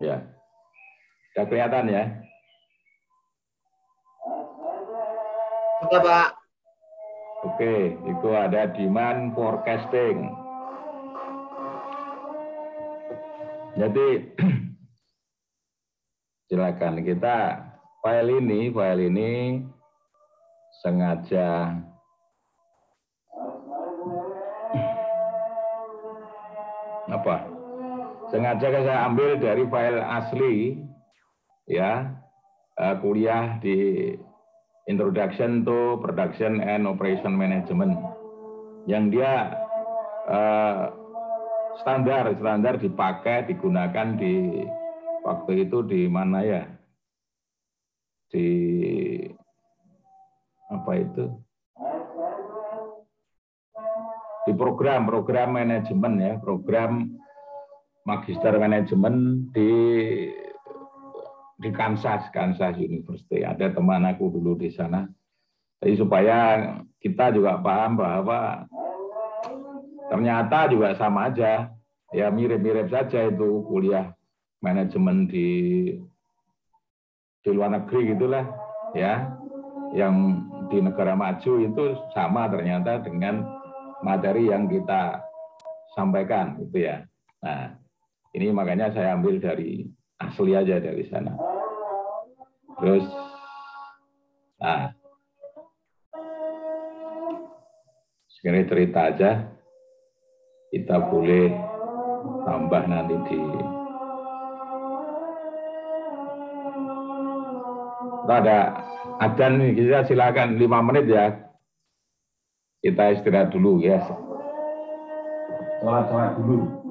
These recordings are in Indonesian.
Ya, sudah kelihatan ya. Sudah, Pak. Oke, itu ada demand forecasting. Jadi silakan kita file ini sengaja sengaja saya ambil dari file asli ya, kuliah di Introduction to Production and Operation Management yang dia standar dipakai, digunakan di waktu itu di mana ya, di apa itu, di program manajemen ya, program magister manajemen di Kansas University. Ada teman aku dulu di sana. Jadi supaya kita juga paham bahwa ternyata juga sama aja, ya mirip-mirip saja itu kuliah manajemen di luar negeri gitulah ya, yang di negara maju itu sama ternyata dengan materi yang kita sampaikan gitu ya. Nah, ini makanya saya ambil dari asli aja dari sana. Terus, nah, sekarang cerita aja, kita boleh tambah nanti di. Ada adzan nih, kita silakan 5 menit ya. Kita istirahat dulu ya. Sholat dulu.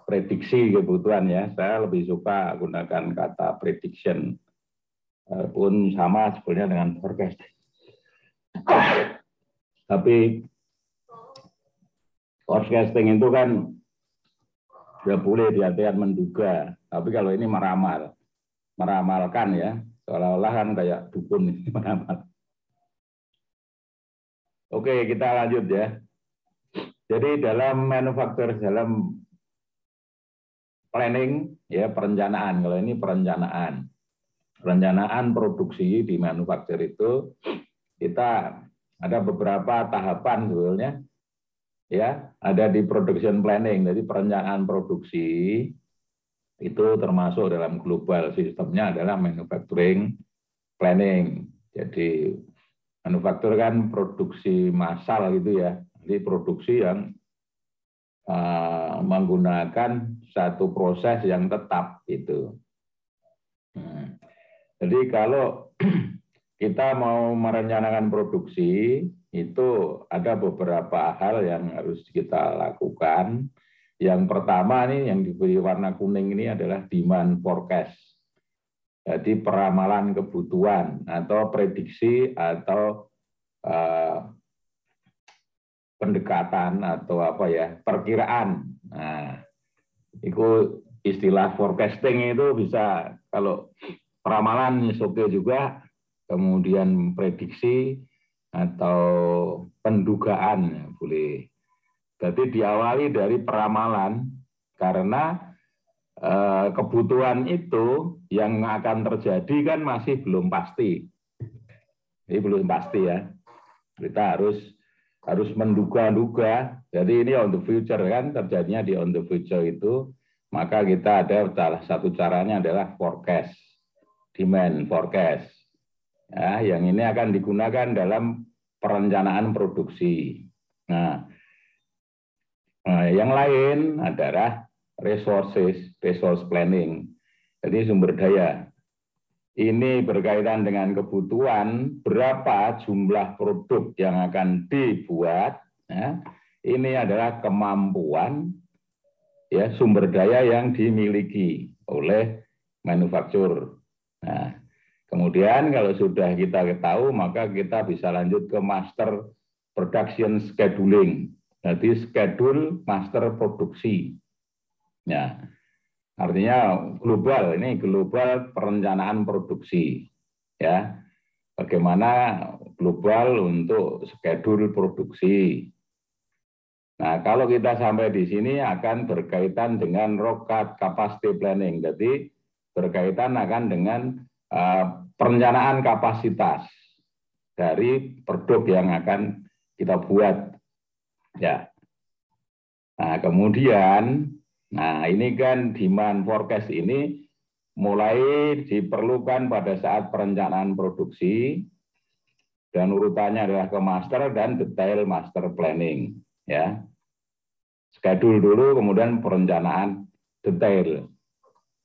Prediksi kebutuhan ya, saya lebih suka gunakan kata prediction, pun sama sebenarnya dengan forecast. Tapi forecasting itu kan nggak boleh diartikan menduga, tapi kalau ini meramalkan ya, seolah-olah kan kayak dukun ini meramal. Oke, kita lanjut ya. Jadi dalam manufaktur, dalam planning ya, perencanaan. Kalau ini perencanaan produksi di manufaktur itu kita ada beberapa tahapan sebetulnya ya, ada di production planning. Jadi perencanaan produksi itu termasuk dalam global sistemnya adalah manufacturing planning. Jadi manufaktur kan produksi massal gitu ya. Jadi produksi yang menggunakan satu proses yang tetap gitu. Jadi kalau kita mau merencanakan produksi, itu ada beberapa hal yang harus kita lakukan. Yang pertama nih, yang diberi warna kuning ini adalah demand forecast. Jadi peramalan kebutuhan atau prediksi atau pendekatan atau apa ya, perkiraan. Nah, itu istilah forecasting itu bisa, kalau peramalan oke juga, kemudian prediksi atau pendugaan boleh. Jadi diawali dari peramalan karena kebutuhan itu yang akan terjadi kan masih belum pasti. Ini belum pasti ya. Kita harus menduga-duga. Jadi ini on the future kan, terjadinya di on the future itu maka kita ada salah satu caranya adalah forecast, demand forecast. Ya, yang ini akan digunakan dalam perencanaan produksi. Nah, yang lain adalah resource planning. Jadi sumber daya. Ini berkaitan dengan kebutuhan berapa jumlah produk yang akan dibuat. Ya. Ini adalah kemampuan ya sumber daya yang dimiliki oleh manufaktur. Nah, kemudian kalau sudah kita tahu, maka kita bisa lanjut ke master production scheduling. Jadi schedule master produksi. Ya, artinya global, ini global perencanaan produksi. Ya, bagaimana global untuk schedule produksi. Nah, kalau kita sampai di sini akan berkaitan dengan rokat capacity planning. Jadi berkaitan akan dengan perencanaan kapasitas dari produk yang akan kita buat. Ya. Nah, kemudian, nah ini kan demand forecast ini mulai diperlukan pada saat perencanaan produksi dan urutannya adalah ke master dan detail master planning. Ya, schedule dulu, kemudian perencanaan detail.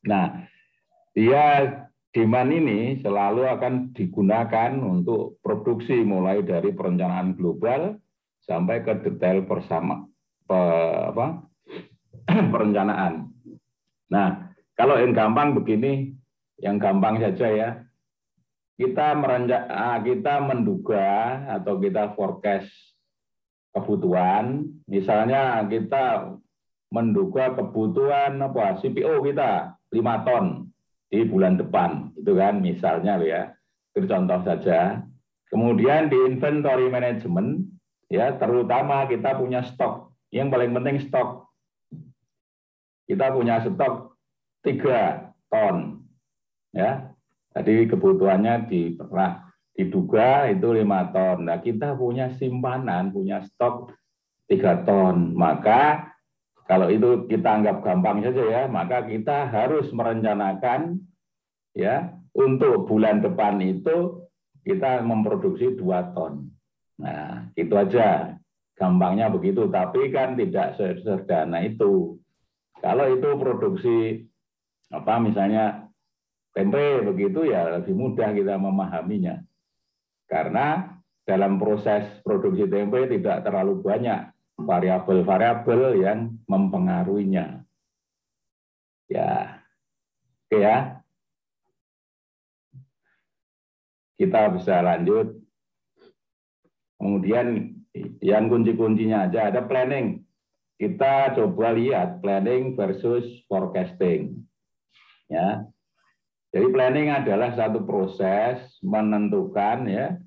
Nah, dia demand ini selalu akan digunakan untuk produksi mulai dari perencanaan global sampai ke detail perencanaan. Nah, kalau yang gampang begini, yang gampang saja ya. Kita menduga atau kita forecast kebutuhan, misalnya kita menduga kebutuhan CPO kita 5 ton di bulan depan, itu kan misalnya ya, itu contoh saja. Kemudian di inventory management, ya terutama kita punya stok, yang paling penting stok. Kita punya stok 3 ton, ya. Jadi kebutuhannya diduga itu 5 ton. Nah, kita punya simpanan, punya stok 3 ton. Maka kalau itu kita anggap gampang saja ya, maka kita harus merencanakan ya untuk bulan depan itu kita memproduksi 2 ton. Nah, itu aja. Gampangnya begitu, tapi kan tidak sederhana itu. Kalau itu produksi misalnya tempe begitu ya lebih mudah kita memahaminya. Karena dalam proses produksi tempe tidak terlalu banyak variabel-variabel yang mempengaruhinya. Ya. Oke ya. Kita bisa lanjut. Kemudian yang kunci-kuncinya aja ada planning. Kita coba lihat planning versus forecasting. Ya. Jadi planning adalah satu proses menentukan ya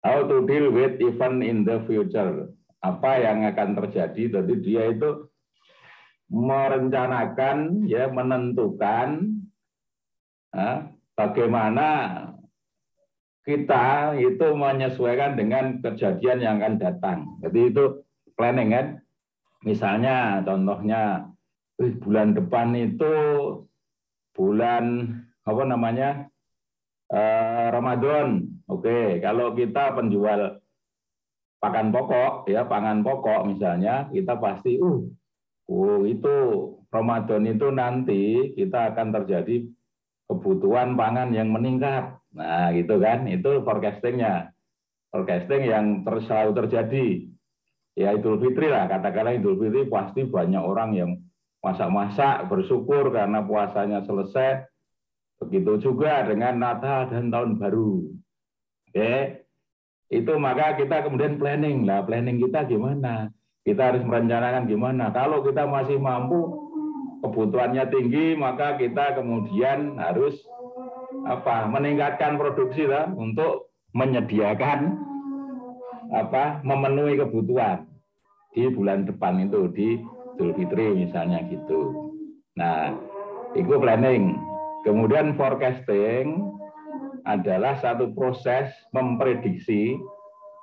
how to deal with event in the future. Apa yang akan terjadi? Jadi dia itu merencanakan ya menentukan bagaimana kita itu menyesuaikan dengan kejadian yang akan datang. Jadi itu planning kan. Misalnya contohnya bulan depan itu bulan Ramadan. Oke, kalau kita penjual pangan pokok misalnya, kita pasti itu Ramadan itu nanti kita akan terjadi kebutuhan pangan yang meningkat. Nah, gitu kan, itu forecastingnya. Forecasting yang selalu terjadi. Ya Idul Fitri lah, katakanlah Idul Fitri pasti banyak orang yang masak-masak bersyukur karena puasanya selesai. Begitu juga dengan Natal dan Tahun Baru. Oke. Itu maka kita kemudian planning. Lah planning kita gimana? Kita harus merencanakan gimana. Kalau kita masih mampu, kebutuhannya tinggi, maka kita kemudian harus meningkatkan produksi lah untuk menyediakan memenuhi kebutuhan di bulan depan itu di Idul Fitri misalnya gitu. Nah, itu planning. Kemudian forecasting adalah satu proses memprediksi.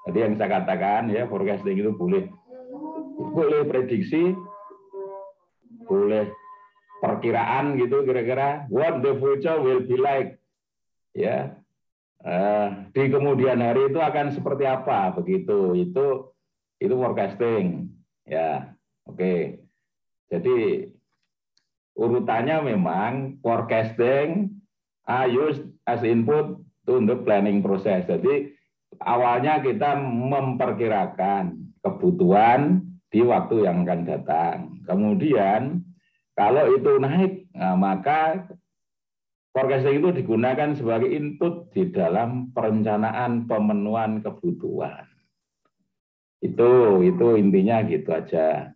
Jadi yang saya katakan ya forecasting itu boleh prediksi, boleh perkiraan gitu kira-kira what the future will be like, ya. Di kemudian hari itu akan seperti apa begitu, itu forecasting, ya. Oke, jadi urutannya memang forecasting are used as input to the planning process. Jadi awalnya kita memperkirakan kebutuhan di waktu yang akan datang. Kemudian kalau itu naik, nah, maka forecasting itu digunakan sebagai input di dalam perencanaan pemenuhan kebutuhan. Itu intinya gitu aja.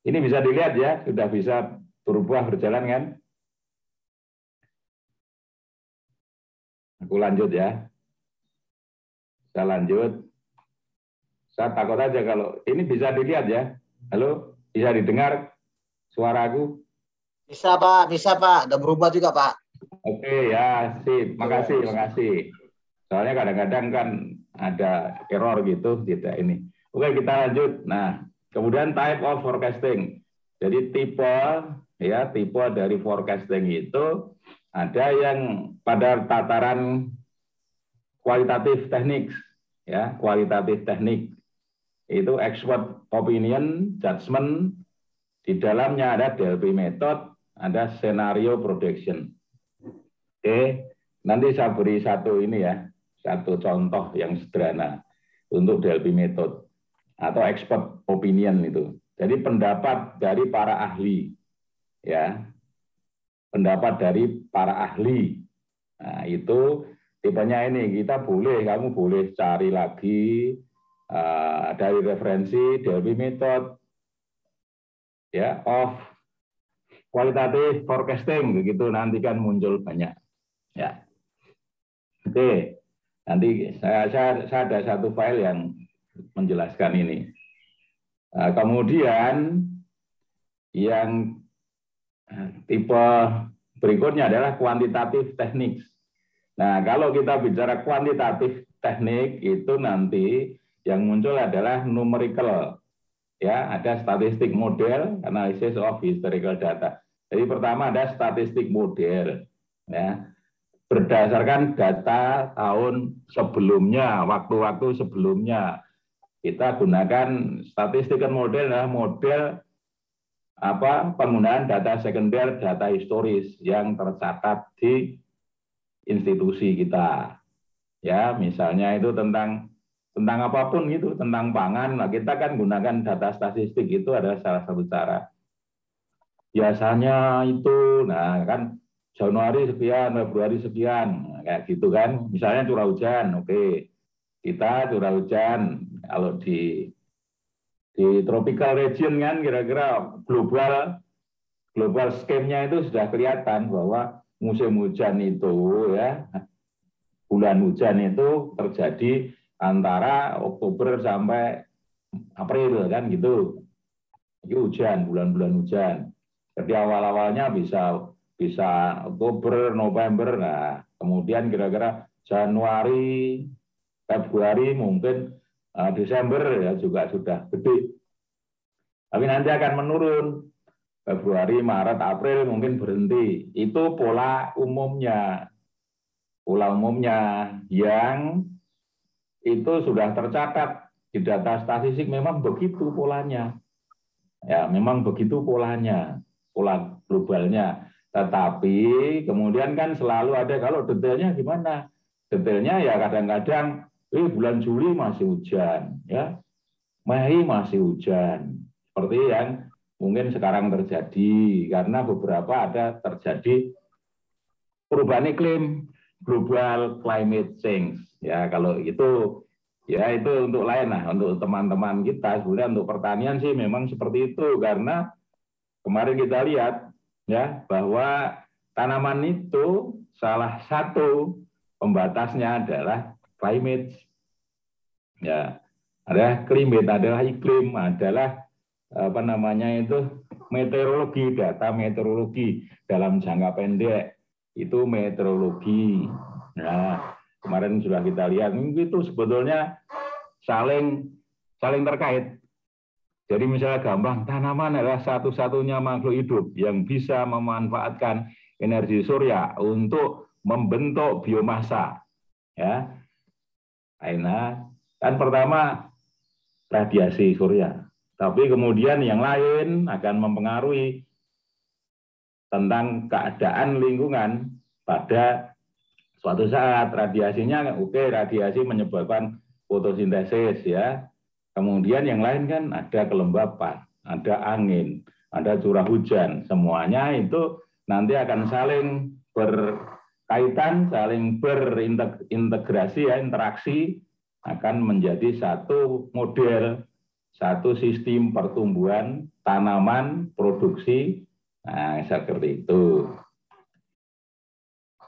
Ini bisa dilihat ya, sudah bisa berubah berjalan kan? Aku lanjut ya. Saya lanjut. Saya takut aja kalau ini bisa dilihat ya. Halo, bisa didengar suaraku? Bisa Pak, bisa Pak. Udah berubah juga Pak. Oke ya, sip. Makasih. Soalnya kadang-kadang kan ada error gitu, tidak ini. Oke, kita lanjut. Nah, kemudian type of forecasting. Jadi tipe dari forecasting itu ada yang pada tataran kualitatif teknik, ya, kualitatif teknik. Itu expert opinion, judgment, di dalamnya ada Delphi method, ada scenario prediction. Oke, nanti saya beri satu ini ya, satu contoh yang sederhana untuk Delphi method atau expert opinion itu. Jadi pendapat dari para ahli, ya, pendapat dari para ahli. Nah, itu tipenya ini, kamu boleh cari lagi dari referensi Delphi method, ya, of qualitative forecasting, begitu nanti kan muncul banyak, ya. Oke, nanti saya ada satu file yang menjelaskan ini. Kemudian yang tipe berikutnya adalah kuantitatif teknik. Nah, kalau kita bicara kuantitatif teknik itu nanti yang muncul adalah numerical. Ya, ada statistik model, analysis of historical data. Jadi pertama ada statistik model, ya, berdasarkan data tahun sebelumnya, waktu-waktu sebelumnya. Kita gunakan statistical model adalah model penggunaan data sekunder, data historis yang tercatat di institusi kita. Ya, misalnya itu tentang apapun gitu, tentang pangan, nah kita kan gunakan data statistik, itu adalah salah satu cara. Biasanya itu, nah kan Januari sekian, Februari sekian, nah, kayak gitu kan. Misalnya curah hujan, oke. Kita curah hujan, kalau di tropical region kan kira-kira global scheme-nya itu sudah kelihatan bahwa musim hujan itu, ya, bulan hujan itu terjadi antara Oktober sampai April kan gitu. Itu hujan, bulan-bulan hujan. Jadi awal-awalnya bisa Oktober, November, nah kemudian kira-kira Januari, Februari, mungkin Desember ya juga sudah gede. Tapi nanti akan menurun. Februari, Maret, April mungkin berhenti. Itu pola umumnya. Pola umumnya yang itu sudah tercatat di data statistik, memang begitu polanya. Ya, memang begitu polanya, pola globalnya. Tetapi kemudian kan selalu ada, kalau detailnya gimana? Detailnya ya kadang-kadang bulan Juli masih hujan, ya. Mei masih hujan. Seperti yang mungkin sekarang terjadi karena beberapa ada terjadi perubahan iklim, global climate change. Ya, kalau itu ya itu untuk lain lah, untuk teman-teman kita. Sebenarnya untuk pertanian sih memang seperti itu, karena kemarin kita lihat ya bahwa tanaman itu salah satu pembatasnya adalah climate. Ya, ada climate, adalah iklim, adalah meteorologi, data meteorologi dalam jangka pendek itu meteorologi. Nah, kemarin sudah kita lihat itu sebetulnya saling terkait. Jadi misalnya gampang, tanaman adalah satu-satunya makhluk hidup yang bisa memanfaatkan energi surya untuk membentuk biomasa. Ya, Aina, kan pertama radiasi surya. Tapi kemudian yang lain akan mempengaruhi tentang keadaan lingkungan pada suatu saat. Radiasinya, oke, radiasi menyebabkan fotosintesis ya. Kemudian yang lain kan ada kelembapan, ada angin, ada curah hujan. Semuanya itu nanti akan saling berkaitan, saling berintegrasi ya, interaksi akan menjadi satu model, satu sistem pertumbuhan tanaman, produksi. Nah, seperti itu.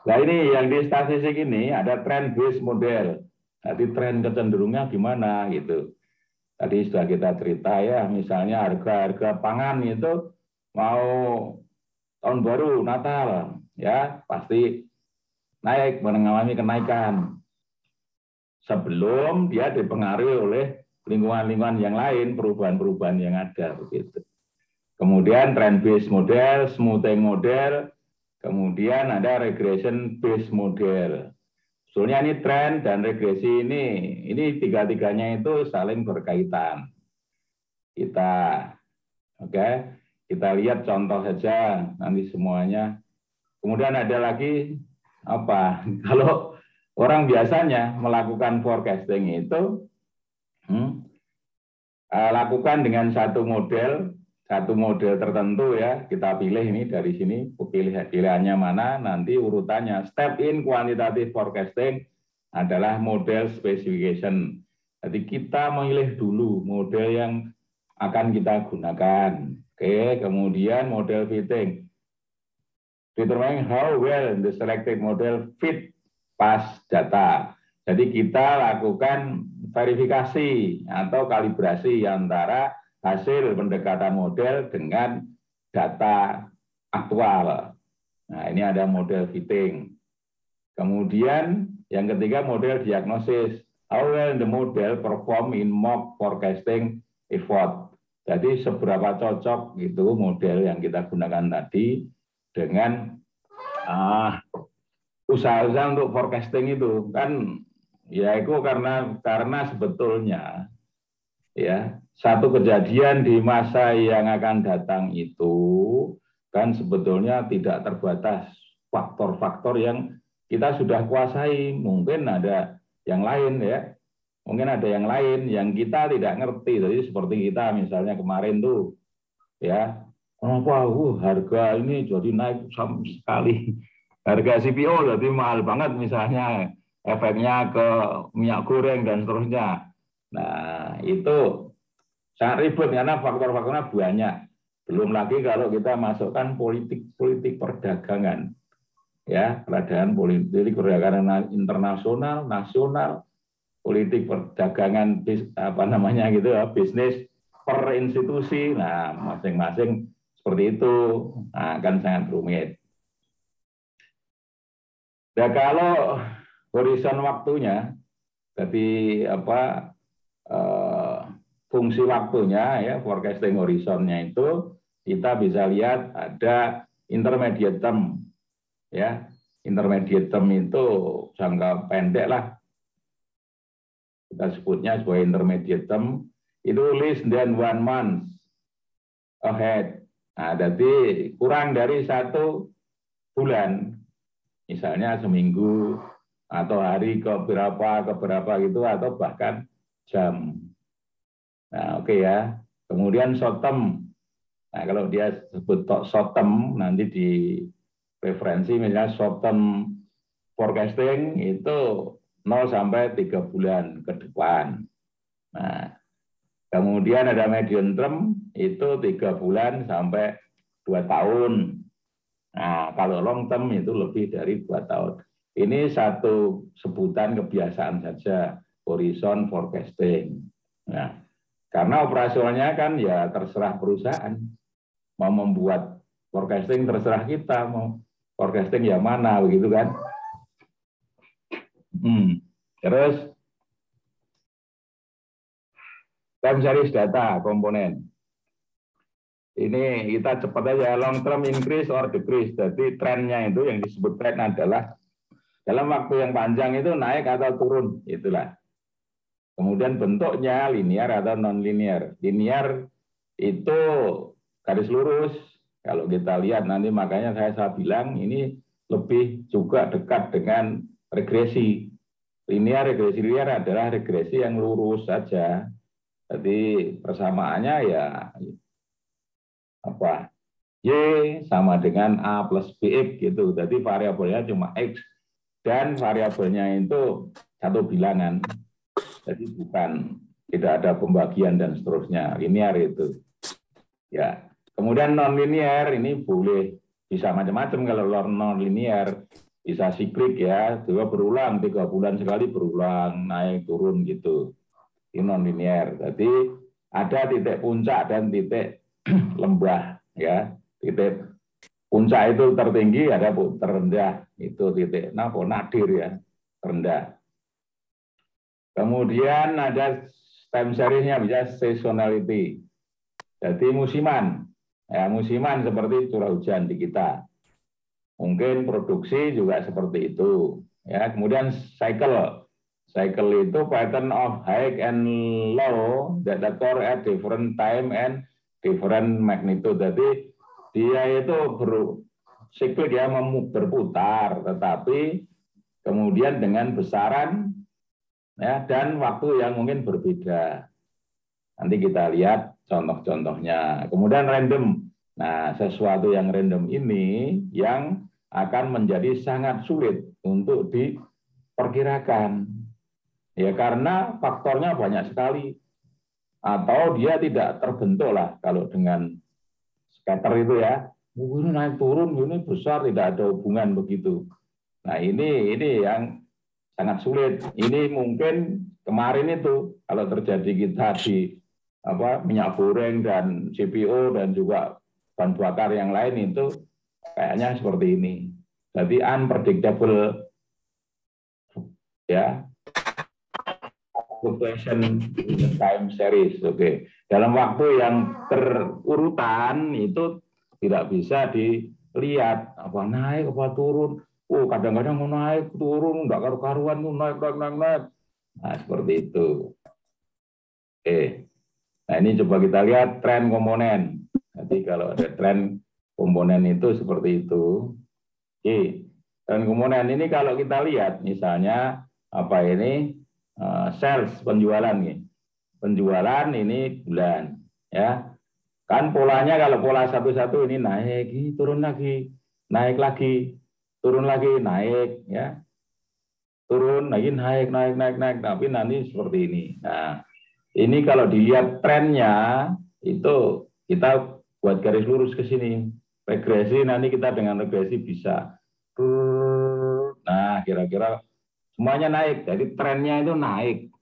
Nah ini yang di statistik ini ada trend based model. Jadi tren kecenderungannya gimana gitu. Tadi sudah kita cerita ya, misalnya harga-harga pangan itu mau tahun baru, Natal, ya pasti naik, mengalami kenaikan. Sebelum dia dipengaruhi oleh lingkungan-lingkungan yang lain, perubahan-perubahan yang ada begitu. Kemudian trend based model, smoothing model, kemudian ada regression based model. Sebetulnya ini tren dan regresi ini tiga-tiganya itu saling berkaitan. Kita lihat contoh saja nanti semuanya. Kemudian ada lagi apa? Kalau orang biasanya melakukan forecasting itu lakukan dengan satu model tertentu ya. Kita pilih ini dari sini, pilihannya mana, nanti urutannya. Step in quantitative forecasting adalah model specification. Jadi kita memilih dulu model yang akan kita gunakan. Oke, kemudian model fitting. Determine how well the selected model fit past data. Jadi kita lakukan verifikasi atau kalibrasi antara hasil pendekatan model dengan data aktual. Nah, ini ada model fitting. Kemudian yang ketiga model diagnosis. How well the model perform in mock forecasting effort. Jadi seberapa cocok itu model yang kita gunakan tadi dengan usaha-usaha untuk forecasting itu kan ya itu karena sebetulnya ya satu kejadian di masa yang akan datang itu kan sebetulnya tidak terbatas faktor-faktor yang kita sudah kuasai. Mungkin ada yang lain ya, mungkin ada yang lain yang kita tidak ngerti. Jadi seperti kita misalnya kemarin tuh ya, kenapa harga ini jadi naik sama sekali, harga CPO jadi mahal banget misalnya, efeknya ke minyak goreng dan seterusnya. Nah itu sangat ribet karena faktor-faktornya banyak. Belum lagi kalau kita masukkan politik perdagangan, ya keadaan politik perdagangan internasional, nasional, politik perdagangan gitu ya, bisnis per institusi. Nah masing-masing seperti itu, nah, akan sangat rumit. Nah kalau horizon waktunya, jadi fungsi waktunya ya, forecasting horizonnya itu kita bisa lihat ada intermediate term ya. Intermediate term itu jangka pendek lah, kita sebutnya sebagai intermediate term, itu less than 1 month ahead. Nah, jadi kurang dari 1 bulan, misalnya seminggu atau hari ke berapa gitu, atau bahkan jam. Nah, oke ya. Kemudian short term. Nah, kalau dia sebut short term, nanti di referensi misalnya short term forecasting itu 0 sampai 3 bulan ke depan. Nah, kemudian ada medium term itu 3 bulan sampai 2 tahun. Nah, kalau long term itu lebih dari 2 tahun. Ini satu sebutan kebiasaan saja, horizon forecasting. Nah, karena operasionalnya kan ya terserah perusahaan. Mau membuat forecasting terserah kita, mau forecasting yang mana, begitu kan. Terus Time series data komponen. Ini kita cepat aja, long term increase or decrease. Jadi trennya itu yang disebut tren adalah dalam waktu yang panjang itu naik atau turun, itulah. Kemudian bentuknya linear atau non linear. Linear itu garis lurus. Kalau kita lihat nanti, makanya saya bilang ini lebih juga dekat dengan regresi. Regresi linear adalah regresi yang lurus saja. Jadi persamaannya ya apa? Y sama dengan A plus BX gitu. Jadi variabelnya cuma X dan variabelnya itu satu bilangan. Jadi bukan, tidak ada pembagian dan seterusnya. Linear itu. Ya. Kemudian non linear ini boleh bisa macam-macam. Kalau non linear bisa siklik ya, juga berulang 3 bulan sekali berulang, naik turun gitu. Ini non linear. Jadi ada titik puncak dan titik lembah ya. Titik puncak itu tertinggi, ada terendah, itu titik nadir ya, terendah. Kemudian ada time series-nya, bisa seasonality. Jadi musiman. Ya, musiman seperti curah hujan di kita. Mungkin produksi juga seperti itu. Ya, kemudian cycle. Cycle itu pattern of high and low that occur at different time and different magnitude. Jadi dia itu siklik ya, berputar, tetapi kemudian dengan besaran ya dan waktu yang mungkin berbeda. Nanti kita lihat contoh-contohnya. Kemudian random. Nah, sesuatu yang random ini yang akan menjadi sangat sulit untuk diperkirakan. Ya, karena faktornya banyak sekali. Atau dia tidak terbentuk lah kalau dengan scatter itu ya. Ini naik turun, ini besar, tidak ada hubungan begitu. Nah, ini yang sangat sulit. Ini mungkin kemarin itu kalau terjadi kita di minyak goreng dan CPO dan juga bahan bakar yang lain itu kayaknya seperti ini. Jadi unpredictable ya, fluctuation in time series. Oke. Dalam waktu yang terurutan itu tidak bisa dilihat apa naik apa turun. Oh, kadang-kadang mau naik turun enggak karu-karuan tuh naik. Nah, seperti itu. Oke. Nah, ini coba kita lihat tren komponen. Jadi kalau ada tren komponen itu seperti itu. Oke. Tren komponen ini kalau kita lihat misalnya apa ini sales penjualan nih. Penjualan ini bulan ya. Kan polanya kalau pola satu-satu ini naik, turun lagi, naik lagi, turun lagi, naik ya. Turun lagi, naik. Tapi nanti seperti ini. Nah, ini kalau dilihat trennya itu kita buat garis lurus ke sini. Regresi nanti kita dengan regresi bisa. Nah, kira-kira semuanya naik. Jadi trennya itu naik.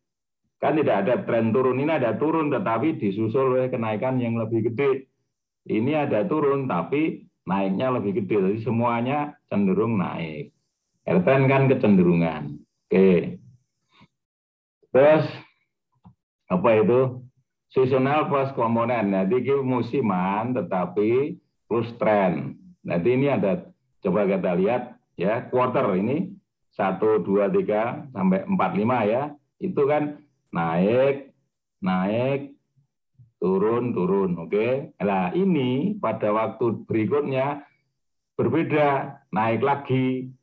Kan tidak ada tren turun. Ini ada turun tetapi disusul oleh kenaikan yang lebih gede. Ini ada turun tapi naiknya lebih gede. Jadi semuanya cenderung naik. Tren kan kecenderungan. Oke. Terus apa itu? Seasonal plus komponen. Jadi musiman tetapi plus tren. Nanti ini ada, coba kita lihat ya, quarter ini 1, 2, 3 sampai 4, 5 ya. Itu kan naik, turun. Oke. Nah, ini pada waktu berikutnya berbeda, naik lagi,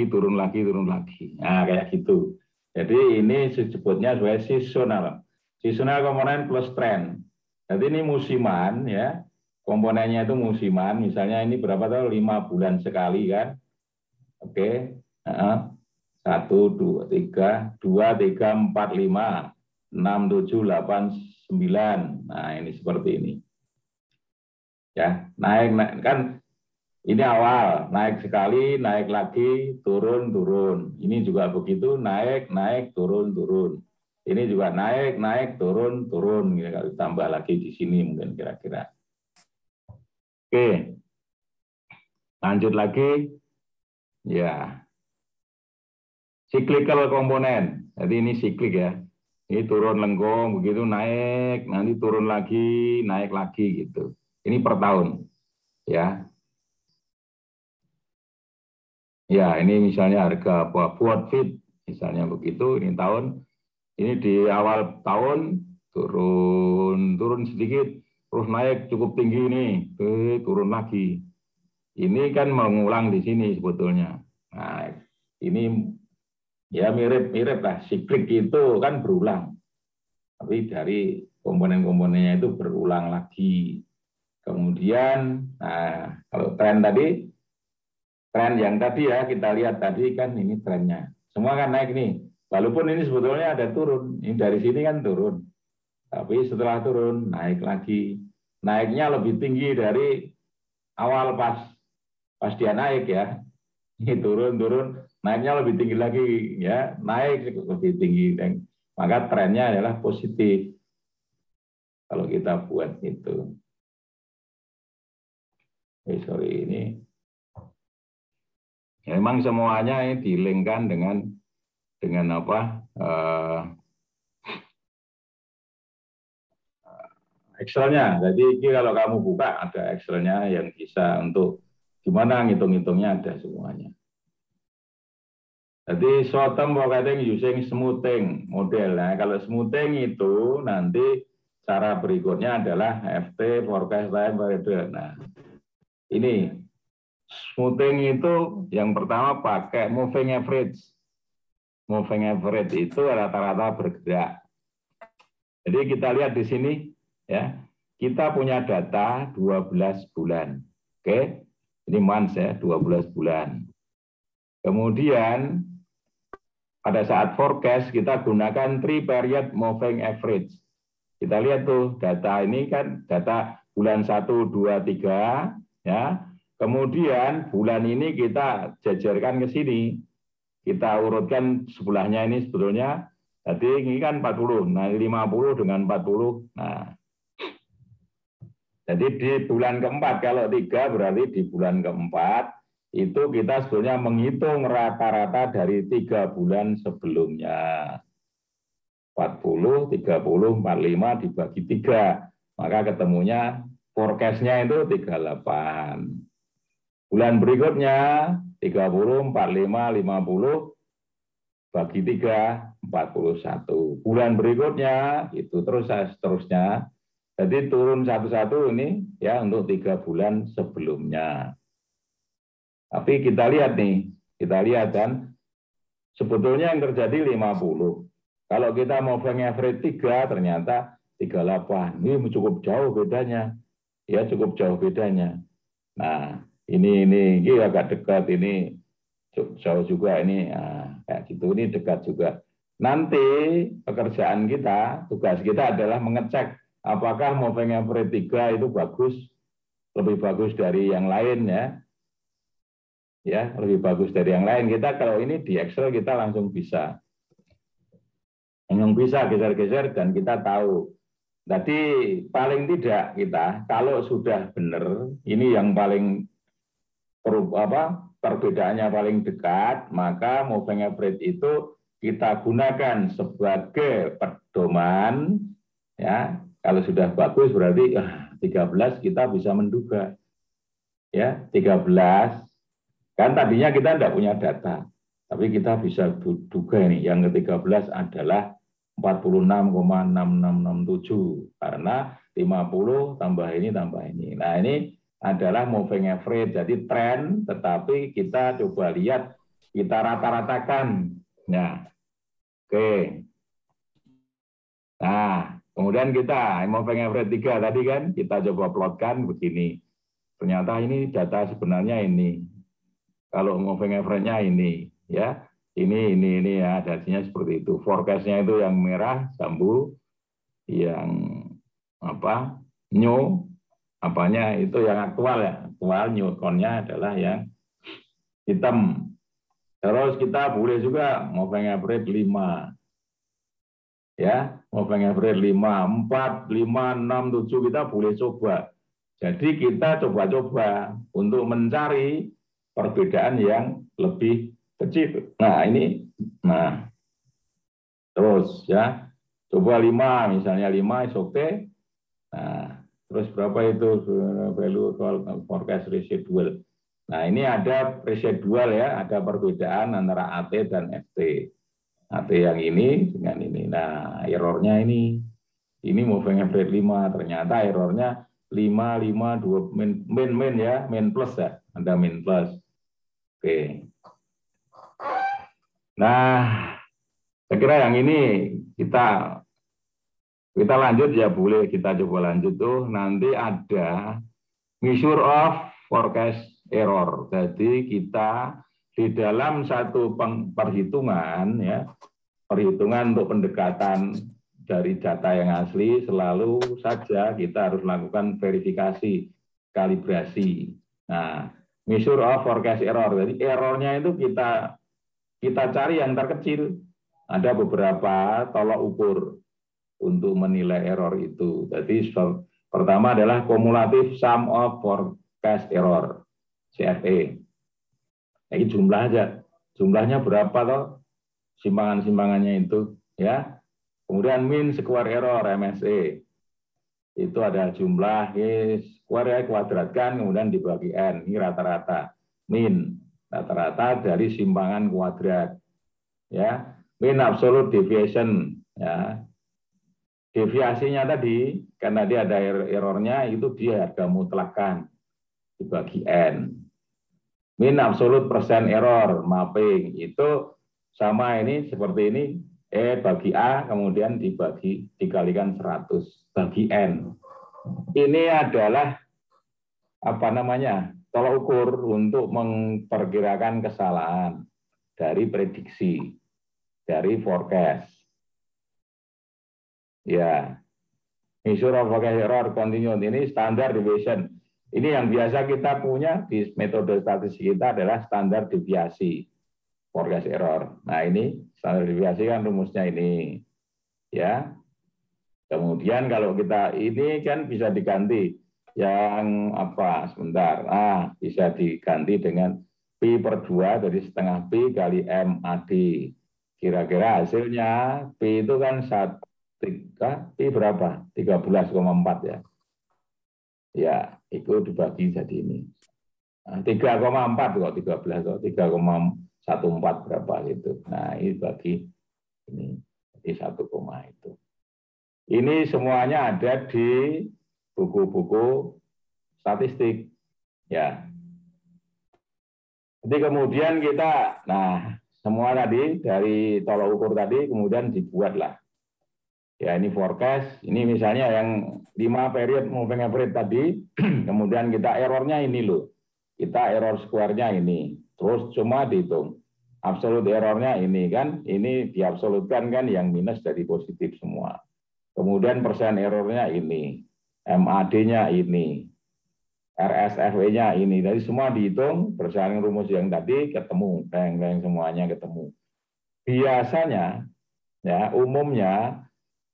turun lagi. Nah, kayak gitu. Jadi ini disebutnya sebagai seasonal. Seasonal komponen plus trend. Jadi ini musiman ya. Komponennya itu musiman, misalnya ini berapa tahun? 5 bulan sekali kan. Oke. 1, 2, 3, 4, 5, 6, 7, 8, 9. Nah, ini seperti ini. Ya, naik kan. Ini awal, naik sekali, naik lagi, turun. Ini juga begitu, naik, turun. Ini juga naik, turun. Kalau tambah lagi di sini mungkin kira-kira. Oke, lanjut lagi. Ya, cyclical komponen. Jadi ini siklik ya. Ini turun lengkung, begitu naik, nanti turun lagi, naik lagi gitu. Ini per tahun, ya. Ya, ini misalnya harga buat feed, misalnya begitu. Ini tahun, ini di awal tahun turun sedikit, terus naik cukup tinggi ini, turun lagi. Ini kan mengulang di sini sebetulnya. Nah, ini ya mirip-mirip lah. Siklik itu kan berulang, tapi dari komponen-komponennya itu berulang lagi. Kemudian, nah kalau tren tadi, tren yang tadi ya kita lihat tadi kan ini trennya. Semua kan naik nih. Walaupun ini sebetulnya ada turun. Ini dari sini kan turun. Tapi setelah turun naik lagi. Naiknya lebih tinggi dari awal pas dia naik ya. Ini turun, naiknya lebih tinggi lagi ya, naik lebih tinggi. Dan maka trennya adalah positif kalau kita buat itu. Sorry ini. Ya, memang semuanya ini dilingkan dengan apa? Excelnya. Jadi kalau kamu buka ada Excelnya yang bisa untuk gimana ngitung-ngitungnya ada semuanya. Jadi short term forecasting using smoothing model. Nah, kalau smoothing itu nanti cara berikutnya adalah FT forecast time period. Nah, ini smoothing itu yang pertama pakai moving average. Moving average itu rata-rata bergerak. Jadi kita lihat di sini ya, kita punya data 12 bulan. Oke. Ini months ya, 12 bulan. Kemudian pada saat forecast kita gunakan 3 period moving average. Kita lihat tuh data ini kan data bulan 1, 2, 3 ya. Kemudian bulan ini kita jajarkan ke sini. Kita urutkan sebelahnya ini sebetulnya. Jadi ini kan 40. Nah, 50 dengan 40. Nah, jadi di bulan keempat, kalau 3 berarti di bulan keempat itu kita sebetulnya menghitung rata-rata dari 3 bulan sebelumnya. 40, 30, 45 dibagi 3. Maka ketemunya forecast-nya itu 38. Bulan berikutnya 30, 45, 50 bagi 3, 41. Bulan berikutnya itu terus seterusnya. Jadi turun satu-satu ini ya untuk 3 bulan sebelumnya. Tapi kita lihat nih, kita lihat kan sebetulnya yang terjadi 50. Kalau kita mau average 3 ternyata 38. Ini cukup jauh bedanya. Ya cukup jauh bedanya. Nah, ini agak dekat, ini jauh juga ini. Nah, kayak gitu ini dekat juga. Nanti pekerjaan kita, tugas kita adalah mengecek apakah moving average 3 itu bagus, lebih bagus dari yang lain ya. Ya, lebih bagus dari yang lain. Kita kalau ini di Excel kita langsung bisa geser-geser dan kita tahu. Jadi paling tidak kita kalau sudah benar, ini yang paling perbedaannya paling dekat, maka moving average itu kita gunakan sebagai pedoman ya. Kalau sudah bagus berarti 13 kita bisa menduga. Ya, 13 kan tadinya kita tidak punya data, tapi kita bisa duga ini yang ke-13 adalah 46,6667 karena 50 tambah ini. Nah, ini adalah moving average, jadi tren, tetapi kita coba lihat, kita rata-ratakan. Nah, oke. Nah, kemudian kita moving average 3 tadi kan kita coba plotkan begini. Ternyata ini data sebenarnya ini. Kalau moving average-nya ini ya. Ini ya dasinya seperti itu. Forecast-nya itu yang merah jambu, yang apa? New apanya itu yang aktual ya. Aktual new count-nya adalah yang hitam. Terus kita boleh juga moving average 5. Ya, moving average 5, 4, 5, 6, 7 kita boleh coba. Jadi kita coba-coba untuk mencari perbedaan yang lebih kecil. Nah, ini terus ya. Coba 5, misalnya 5 is oke. Nah, terus berapa itu value forecast residual. Nah, ini ada residual ya, ada perbedaan antara AT dan FT. AT yang ini dengan ini. Nah, errornya ini moving average 5, ternyata errornya 5, 5, 2, min ya, min plus ya, ada min plus. Oke. Nah, saya kira yang ini kita lanjut ya, boleh kita coba lanjut tuh. Nanti ada measure of forecast error. Jadi kita di dalam satu perhitungan ya, perhitungan untuk pendekatan dari data yang asli, selalu saja kita harus lakukan verifikasi, kalibrasi. Nah, measure of forecast error. Jadi errornya itu kita cari yang terkecil. Ada beberapa tolok ukur untuk menilai error itu. Jadi pertama adalah cumulative sum of forecast error, CFE. Ini jumlah aja. Jumlahnya berapa toh? Simpangan-simpangannya itu ya. Kemudian mean square error, MSE. Itu ada jumlah square ya, kuadratkan kemudian dibagi n. Ini rata-rata. Mean rata-rata dari simpangan kuadrat. Ya. Mean absolute deviation ya. Deviasinya tadi, karena dia ada errornya, itu dia harga mutlakan dibagi N. Min absolute persen error, mapping, itu sama ini, seperti ini, E bagi A, kemudian dikalikan 100, bagi N. Ini adalah, tolak ukur untuk memperkirakan kesalahan dari prediksi, dari forecast. Ya, measure of forecast error continuous ini standard deviation. Ini yang biasa kita punya di metode statistik kita adalah standar deviasi forecast error. Nah, ini standar deviasi kan rumusnya ini. Ya. Kemudian kalau kita ini kan bisa diganti yang apa? Sebentar. Bisa diganti dengan P per 2 dari setengah P kali MAD. Kira-kira hasilnya P itu kan 1 P berapa? 13,4 ya. Ya, itu dibagi jadi ini. 3,4 kok 13 kok 3,14 berapa gitu. Nah, ini bagi ini jadi 1, itu. Ini semuanya ada di buku-buku statistik ya. Jadi kemudian kita semua tadi dari tolak ukur tadi kemudian dibuatlah. Ya, ini forecast, ini misalnya yang 5 period moving average tadi, kemudian kita errornya ini loh. Kita error square-nya ini. Terus cuma dihitung. Absolute errornya ini kan, ini diabsolutkan kan yang minus dari positif semua. Kemudian persen errornya ini. MAD-nya ini. RSFE-nya ini. Jadi semua dihitung, berdasarkan rumus yang tadi ketemu. Yang semuanya ketemu. Biasanya, ya umumnya,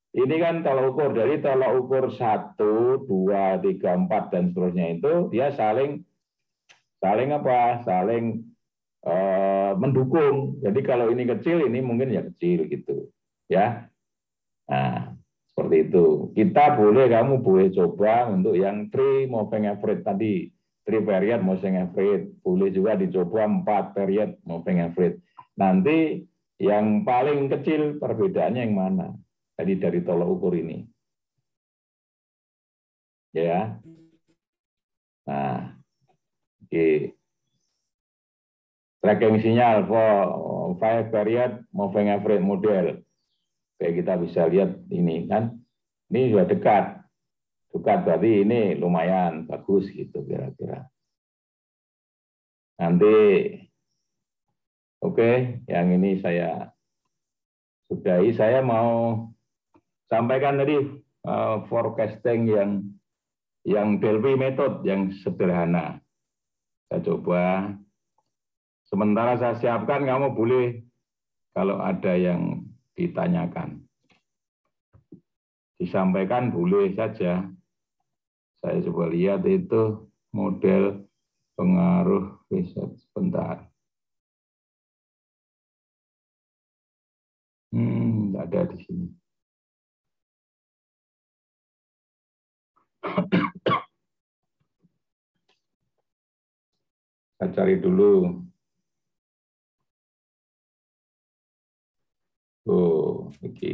ini kan tolak ukur, dari tolak ukur 1, 2, 3, 4 dan seterusnya itu dia saling mendukung. Jadi kalau ini kecil, ini mungkin ya kecil gitu, ya. Nah, seperti itu. Kamu boleh coba untuk yang 3 moving average tadi, 3 period moving average, boleh juga dicoba 4 period moving average. Nanti yang paling kecil perbedaannya yang mana? Tadi dari tolak ukur ini. Ya. Nah, oke. Tracking sinyal for 5 period moving average model. Kayak kita bisa lihat ini kan. Ini sudah dekat. Dekat berarti ini lumayan bagus gitu kira-kira. Nanti oke, yang ini saya sudahi. Saya mau sampaikan tadi forecasting yang Delphi method yang sederhana. Saya coba. Sementara saya siapkan, kamu boleh kalau ada yang ditanyakan. Disampaikan boleh saja. Saya coba lihat itu model pengaruh riset sebentar. Tidak ada di sini. Saya cari dulu. Oh, oke.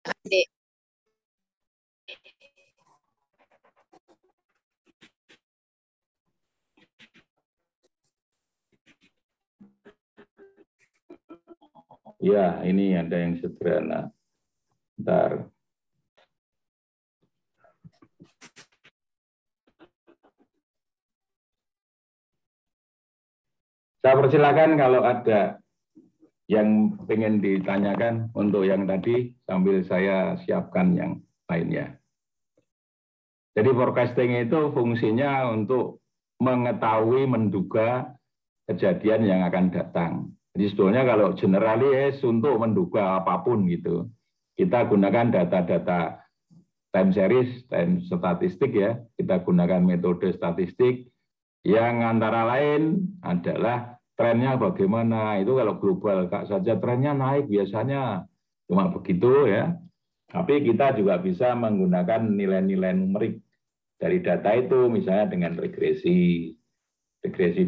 Adik. Ya, ini ada yang sederhana. Bentar. Saya persilakan kalau ada yang ingin ditanyakan untuk yang tadi sambil saya siapkan yang lainnya. Jadi forecasting itu fungsinya untuk mengetahui, menduga kejadian yang akan datang. Jadi sebetulnya kalau generalis untuk menduga apapun gitu, kita gunakan data-data time series, time statistik ya, kita gunakan metode statistik yang antara lain adalah trennya bagaimana. Itu kalau global saja trennya naik biasanya cuma begitu ya. Tapi kita juga bisa menggunakan nilai-nilai numerik dari data itu, misalnya dengan regresi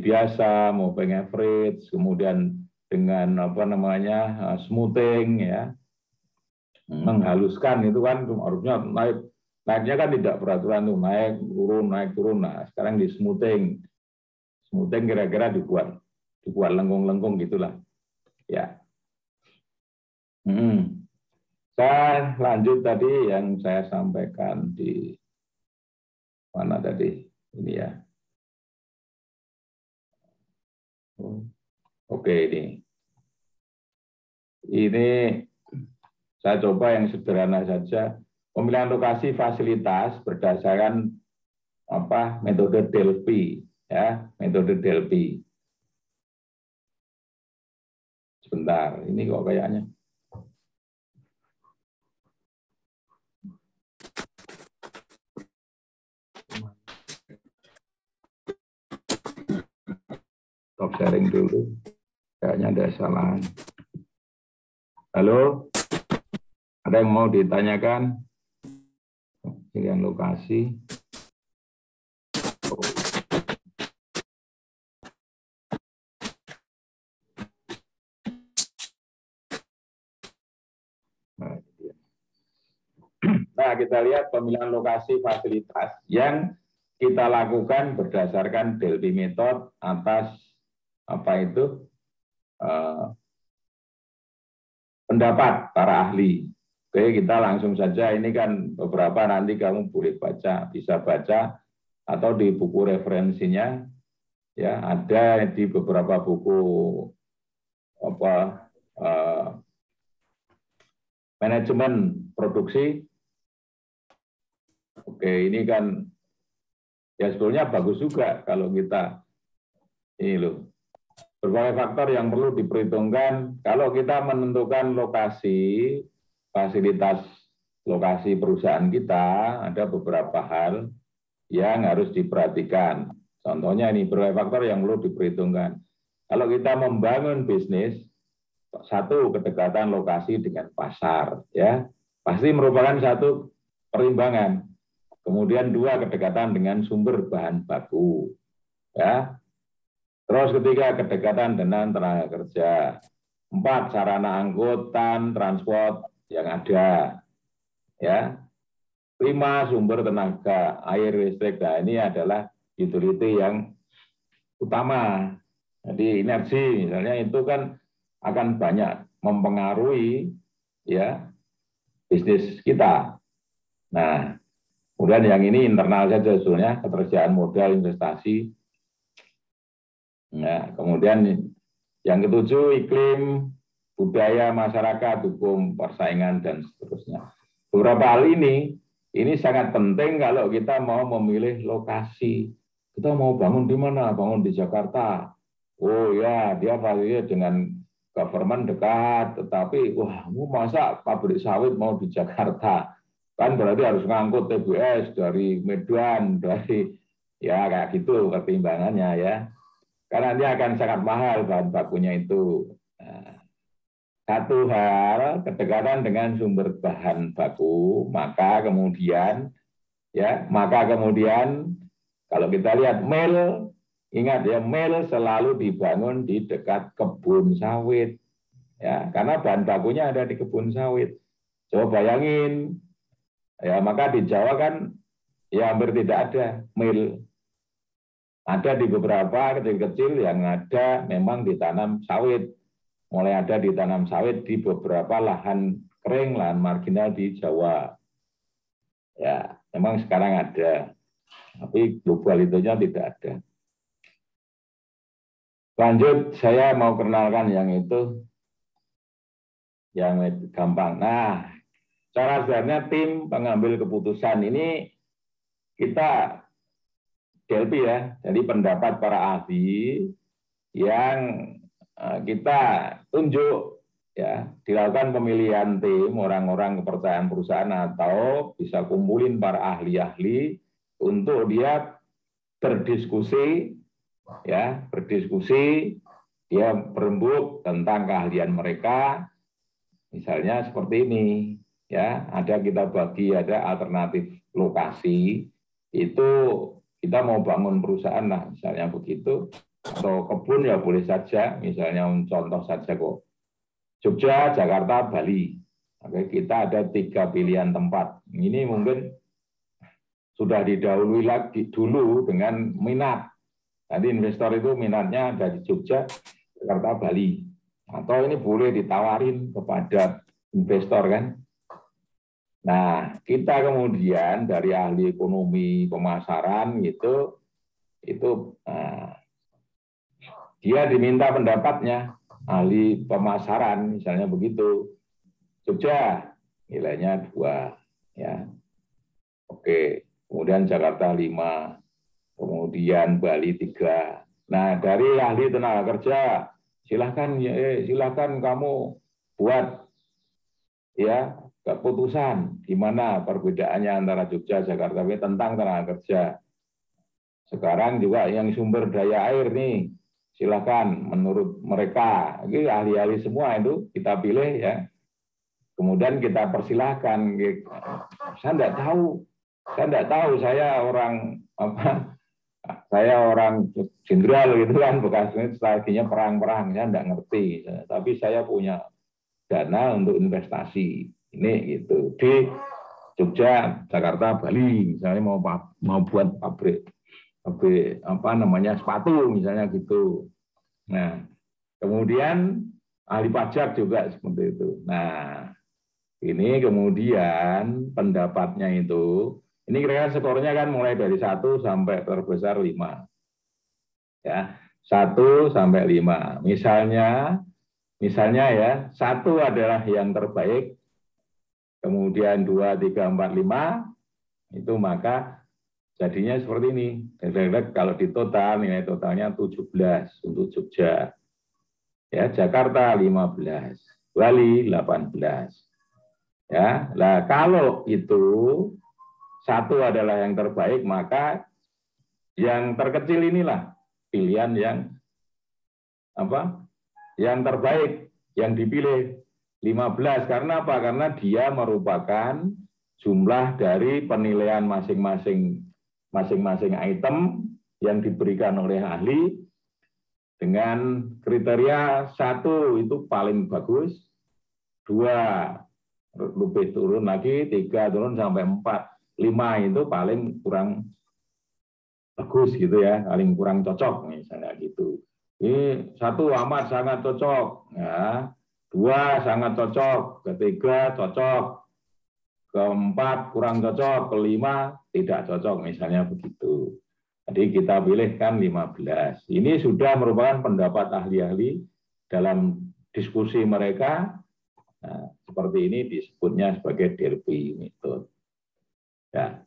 biasa, moving average, kemudian dengan smoothing ya, menghaluskan itu kan harusnya naiknya kan tidak peraturan tuh, naik turun. Nah sekarang di smoothing kira-kira dibuat lengkung-lengkung gitulah ya. Saya lanjut tadi yang saya sampaikan di mana tadi ini ya. Oke, ini saya coba yang sederhana saja, pemilihan lokasi fasilitas berdasarkan metode Delphi ya, metode Delphi. Sebentar, ini kok kayaknya stop sharing dulu, kayaknya ada kesalahan. Halo, ada yang mau ditanyakan? Pilihan lokasi. Nah, kita lihat pemilihan lokasi fasilitas yang kita lakukan berdasarkan Delphi method atas pendapat para ahli. Oke, kita langsung saja, ini kan beberapa nanti kamu boleh baca, bisa baca atau di buku referensinya ya, ada di beberapa buku manajemen produksi. Oke, ini kan ya sebetulnya bagus juga kalau kita ini loh, berbagai faktor yang perlu diperhitungkan kalau kita menentukan lokasi fasilitas lokasi perusahaan kita. Ada beberapa hal yang harus diperhatikan. Contohnya ini berbagai faktor yang perlu diperhitungkan. Kalau kita membangun bisnis, satu, kedekatan lokasi dengan pasar ya, pasti merupakan satu pertimbangan. Kemudian dua, kedekatan dengan sumber bahan baku ya. Terus ketiga, kedekatan dengan tenaga kerja. Empat, sarana angkutan transport yang ada ya. Lima, sumber tenaga air, listrik. Nah, ini adalah utility yang utama. Jadi energi misalnya itu kan akan banyak mempengaruhi ya bisnis kita. Nah, kemudian yang ini internal saja sebetulnya, ketersediaan modal investasi. Nah, kemudian yang ketujuh, iklim, budaya masyarakat, hukum, persaingan, dan seterusnya. Beberapa hal ini sangat penting kalau kita mau memilih lokasi. Kita mau bangun di mana? Bangun di Jakarta. Oh ya, dia pastinya dengan government dekat, tetapi wah, masa pabrik sawit mau di Jakarta? Kan berarti harus ngangkut TBS dari Medan, dari ya kayak gitu pertimbangannya ya. karena dia akan sangat mahal bahan bakunya itu. Nah, satu hal, kedekatan dengan sumber bahan baku, maka kemudian kalau kita lihat mil, ingat ya, mil selalu dibangun di dekat kebun sawit, ya, karena bahan bakunya ada di kebun sawit. Coba bayangin, ya, maka di Jawa kan ya hampir tidak ada mil. Ada di beberapa kecil-kecil yang ada memang ditanam sawit, mulai ada ditanam sawit di beberapa lahan kering, lahan marginal di Jawa. Ya, memang sekarang ada, tapi global itunya tidak ada. Lanjut, saya mau kenalkan yang itu, yang gampang. Nah, cara sebenarnya tim pengambil keputusan ini kita DLP ya, jadi pendapat para ahli yang kita tunjuk ya, dilakukan pemilihan tim orang-orang kepercayaan perusahaan atau bisa kumpulin para ahli-ahli untuk dia berdiskusi, ya, dia berembuk tentang keahlian mereka. Misalnya seperti ini, ya, kita bagi ada alternatif lokasi, itu kita mau bangun perusahaan lah, misalnya begitu, atau kebun ya boleh saja, misalnya contoh saja kok, Jogja, Jakarta, Bali. Oke, kita ada 3 pilihan tempat. Ini mungkin sudah didahului lagi dulu dengan minat. Tadi investor itu minatnya ada di Jogja, Jakarta, Bali. Atau ini boleh ditawarin kepada investor kan. Nah, kita kemudian dari ahli ekonomi pemasaran gitu, dia diminta pendapatnya, ahli pemasaran misalnya begitu. Jogja nilainya 2, ya. Oke, kemudian Jakarta 5, kemudian Bali 3. Nah, dari ahli tenaga kerja, silahkan kamu buat ya keputusan gimana perbedaannya antara Jogja, Jakarta tentang tenaga kerja. Sekarang juga yang sumber daya air nih, silakan menurut mereka, ini ahli-ahli semua itu kita pilih ya. Kemudian kita persilahkan. Saya tidak tahu, saya orang jenderal gitu kan, bekas strateginya perang-perang, saya tidak ngerti. Tapi saya punya dana untuk investasi ini gitu di Jogja, Jakarta, Bali, misalnya mau buat pabrik sepatu misalnya gitu. Nah, kemudian ahli pajak juga seperti itu. Nah, ini kemudian pendapatnya itu, ini kira-kira skornya kan mulai dari 1 sampai terbesar 5. Ya, 1 sampai 5. Misalnya ya, 1 adalah yang terbaik, kemudian 2, 3, 4, 5, itu maka jadinya seperti ini. Kalau di total, nilai totalnya 17 untuk Jogja. Ya, Jakarta 15, Bali 18. Ya, nah kalau itu 1 adalah yang terbaik, maka yang terkecil inilah pilihan yang terbaik yang dipilih 15. Karena apa? Karena dia merupakan jumlah dari penilaian masing-masing item yang diberikan oleh ahli dengan kriteria 1 itu paling bagus, 2 lebih turun lagi, 3 turun sampai 4, 5 itu paling kurang bagus gitu ya, paling kurang cocok misalnya gitu. Ini 1 amat sangat cocok, ya, 2 sangat cocok, ketiga cocok, keempat kurang cocok, kelima tidak cocok misalnya begitu. Jadi kita pilihkan 15. Ini sudah merupakan pendapat ahli-ahli dalam diskusi mereka. Nah, seperti ini disebutnya sebagai DLP method. Ya.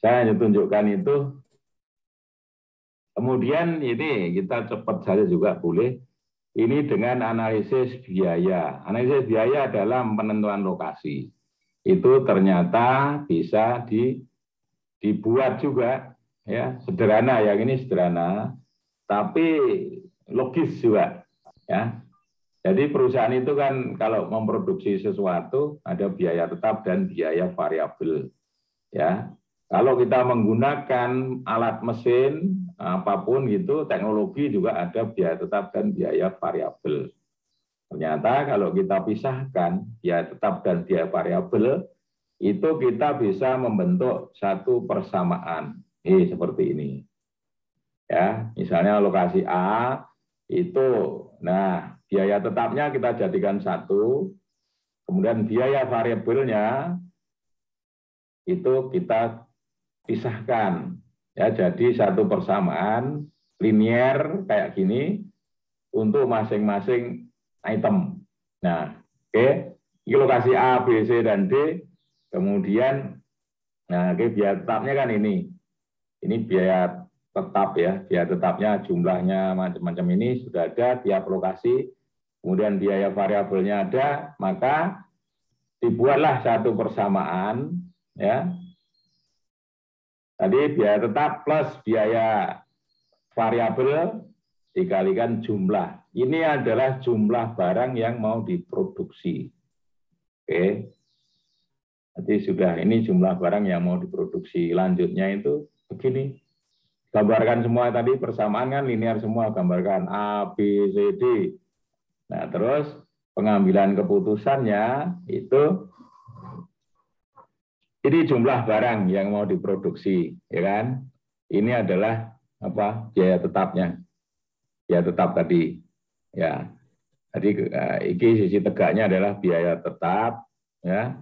Saya hanya tunjukkan itu. Kemudian ini kita cepat saja juga boleh. Ini dengan analisis biaya. Analisis biaya dalam penentuan lokasi. Itu ternyata bisa dibuat juga, ya, sederhana. Yang ini sederhana. tapi logis juga, ya. Jadi perusahaan itu kan kalau memproduksi sesuatu ada biaya tetap dan biaya variabel, ya. Kalau kita menggunakan alat mesin apapun gitu, teknologi juga ada biaya tetap dan biaya variabel. Ternyata kalau kita pisahkan biaya tetap dan biaya variabel, itu kita bisa membentuk satu persamaan. Seperti ini. Ya, misalnya lokasi A itu, nah biaya tetapnya kita jadikan 1, kemudian biaya variabelnya itu kita pisahkan, ya, jadi satu persamaan linier kayak gini untuk masing-masing item. Nah, oke, ini lokasi A, B, C, dan D, kemudian, nah, oke, biaya tetapnya kan ini biaya tetap ya, biaya tetapnya jumlahnya macam-macam ini sudah ada tiap lokasi, kemudian biaya variabelnya ada, maka dibuatlah satu persamaan, ya. Tadi biaya tetap plus biaya variabel dikalikan jumlah. Ini adalah jumlah barang yang mau diproduksi. Oke. Jadi sudah ini jumlah barang yang mau diproduksi. Lanjutnya itu begini. Gambarkan semua tadi persamaan kan linear semua, gambarkan A, B, C, D. Nah, terus pengambilan keputusannya itu ini jumlah barang yang mau diproduksi, ya kan? Ini adalah apa? Biaya tetapnya. Biaya tetap tadi. Ya. Jadi ini sisi tegaknya adalah biaya tetap, ya.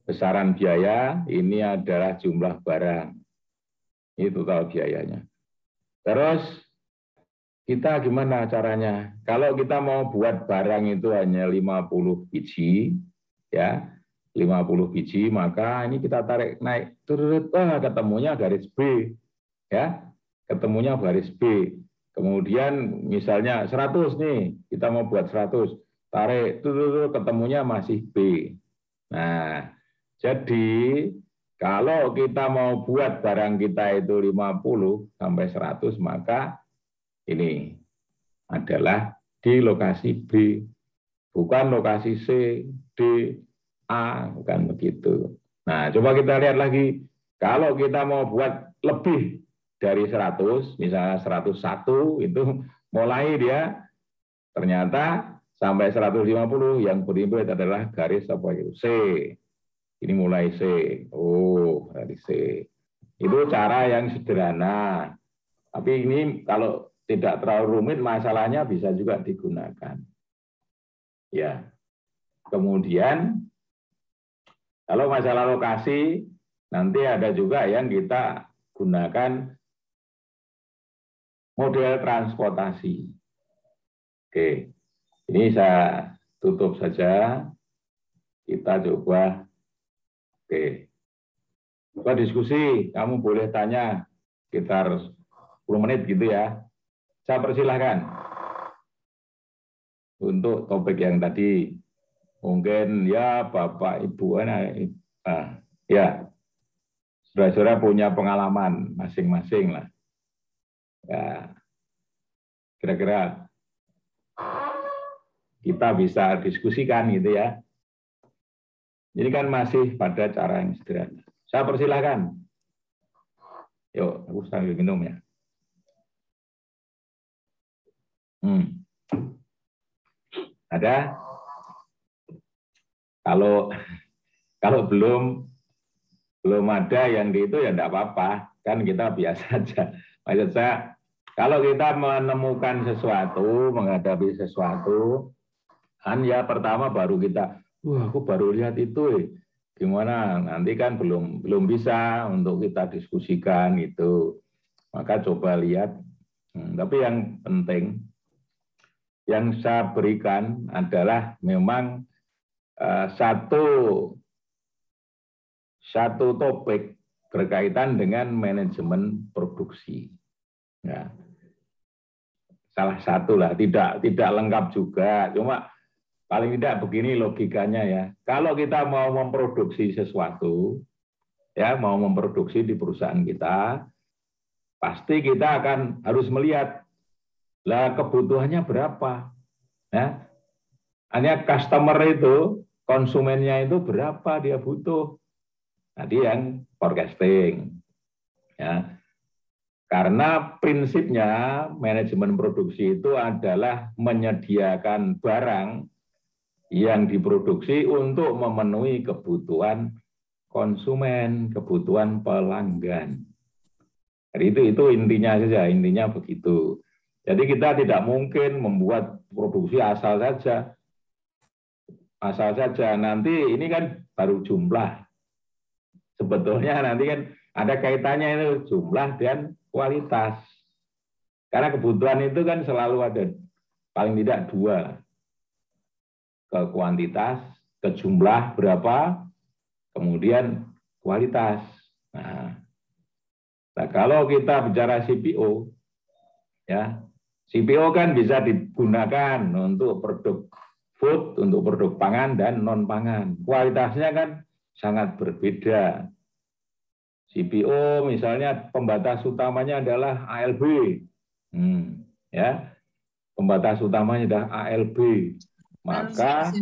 Besaran biaya ini adalah jumlah barang. Ini total biayanya. Terus kita gimana caranya? Kalau kita mau buat barang itu hanya 50 biji, ya, 50 biji, maka ini kita tarik naik, ketemunya garis B, ya, ketemunya garis B. Kemudian misalnya 100 nih, kita mau buat 100, tarik, ketemunya masih B. Nah, jadi kalau kita mau buat barang kita itu 50 sampai 100, maka ini adalah di lokasi B, bukan lokasi C, D, A, bukan begitu. Nah, coba kita lihat lagi. Kalau kita mau buat lebih dari 100, misalnya 101, itu mulai dia ternyata sampai 150, yang berimbas adalah garis apa itu? C. Ini mulai C. Oh, dari C. Itu cara yang sederhana. Tapi ini kalau tidak terlalu rumit, masalahnya bisa juga digunakan. Ya. Kemudian kalau masalah lokasi, nanti ada juga yang kita gunakan model transportasi. Oke. Ini saya tutup saja. Kita coba. Oke. Coba diskusi, kamu boleh tanya sekitar 10 menit gitu ya. Saya persilahkan untuk topik yang tadi. Mungkin ya Bapak Ibu ya saudara-saudara punya pengalaman masing-masing lah. Ya, kira-kira kita bisa diskusikan gitu ya. Ini kan masih pada cara yang sederhana. Saya persilahkan. Yuk, aku sambil minum ya. Ada? Kalau belum ada yang di itu ya enggak apa-apa, kan kita biasa aja. Maksud saya, kalau kita menemukan sesuatu, menghadapi sesuatu, kan ya pertama baru kita, aku baru lihat itu, gimana? Nanti kan belum bisa untuk kita diskusikan itu. Maka coba lihat. Tapi yang penting, yang saya berikan adalah memang satu topik berkaitan dengan manajemen produksi. Ya. Salah satu lah, tidak lengkap juga. Cuma paling tidak begini logikanya ya. Kalau kita mau memproduksi sesuatu, ya mau memproduksi di perusahaan kita, pasti kita akan harus melihat Lah kebutuhannya berapa? Ya, hanya customer itu, konsumennya itu berapa dia butuh. Tadi yang forecasting. Ya. Karena prinsipnya manajemen produksi itu adalah menyediakan barang yang diproduksi untuk memenuhi kebutuhan konsumen, kebutuhan pelanggan. Jadi itu intinya saja, intinya begitu. Jadi kita tidak mungkin membuat produksi asal saja. Asal saja, nanti ini kan baru jumlah. Sebetulnya nanti kan ada kaitannya itu jumlah dan kualitas. Karena kebutuhan itu kan selalu ada, paling tidak dua. Ke kuantitas, ke jumlah berapa, kemudian kualitas. Nah, kalau kita bicara CPO, ya CPO kan bisa digunakan untuk produk food, untuk produk pangan dan non pangan. Kualitasnya kan sangat berbeda. CPO misalnya pembatas utamanya adalah ALB, ya pembatas utamanya adalah ALB, maka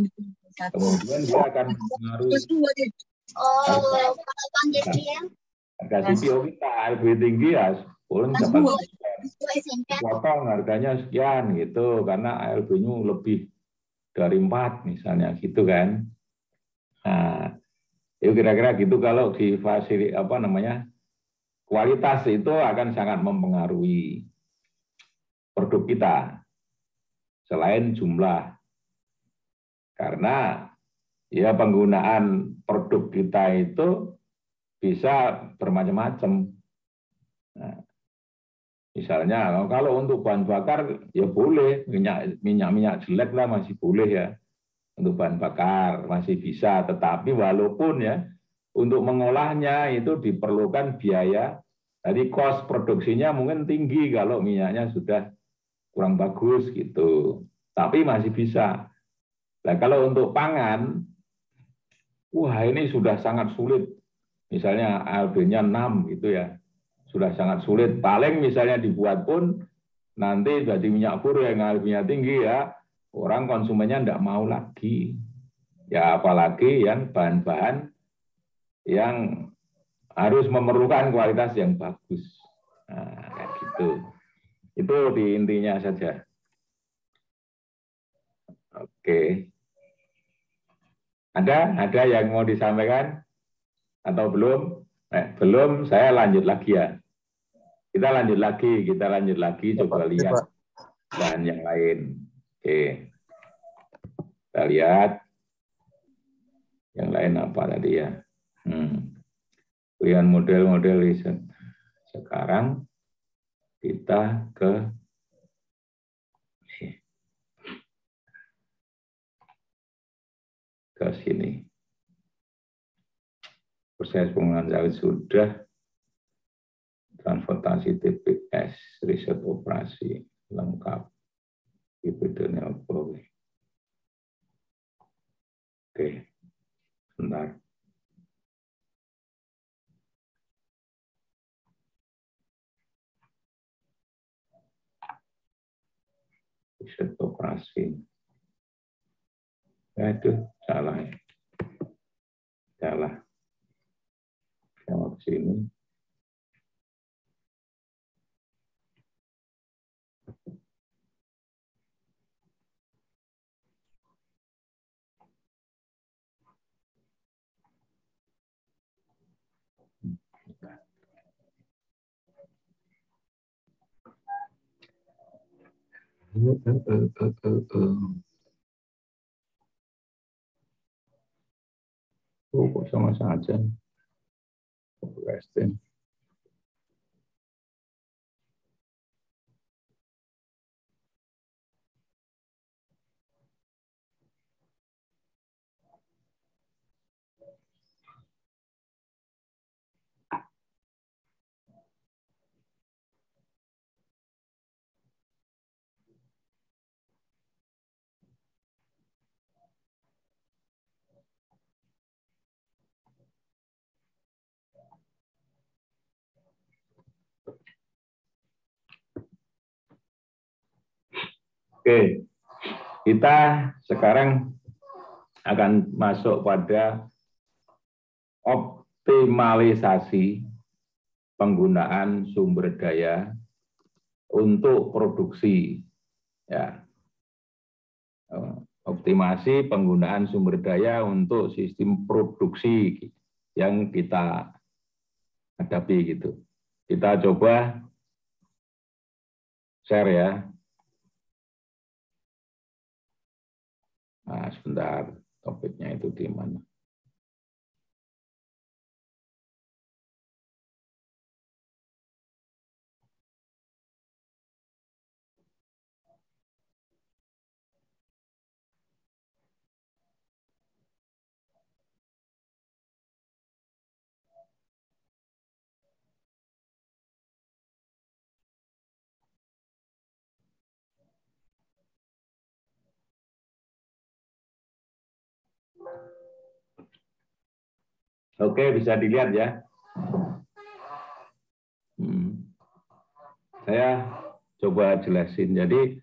kemudian dia akan mempengaruhi harga CPO kita. ALB tinggi ya, pun dapat potong harganya sekian gitu, karena ALB-nya lebih dari 4 misalnya gitu kan. Nah, itu kira-kira gitu kalau di fasilitas apa namanya, kualitas itu akan sangat mempengaruhi produk kita selain jumlah. Karena ya penggunaan produk kita itu bisa bermacam-macam. Nah, misalnya kalau untuk bahan bakar ya boleh, minyak jelek lah masih boleh ya. Untuk bahan bakar masih bisa, tetapi walaupun ya untuk mengolahnya itu diperlukan biaya, jadi cost produksinya mungkin tinggi kalau minyaknya sudah kurang bagus gitu, tapi masih bisa. Nah kalau untuk pangan, wah ini sudah sangat sulit, misalnya ALB-nya 6 gitu ya, sudah sangat sulit, paling misalnya dibuat pun nanti jadi minyak goreng yang ALB-nya tinggi ya, orang konsumennya tidak mau lagi. Ya apalagi yang bahan-bahan yang harus memerlukan kualitas yang bagus. Nah, kayak gitu. Itu di intinya saja. Oke. Ada yang mau disampaikan atau belum? Belum, saya lanjut lagi ya. Kita lanjut lagi, coba lihat bahan yang lain. Oke. Kita lihat yang lain apa tadi ya. Pilihan model-model riset. Sekarang kita ke sini. Proses penggunaan sawit sudah, transportasi TPS, riset operasi lengkap. Ibedanya apa? Oke, sebentar. Riset operasi. Aduh, salah ya. Salah. Sama sini. Oh, kok sama saja. Western. Oke, kita sekarang akan masuk pada optimalisasi penggunaan sumber daya untuk produksi. Ya, optimasi penggunaan sumber daya untuk sistem produksi yang kita hadapi gitu. Kita coba share ya. Nah, sebentar, topiknya itu di mana? Oke, bisa dilihat ya. Saya coba jelasin. Jadi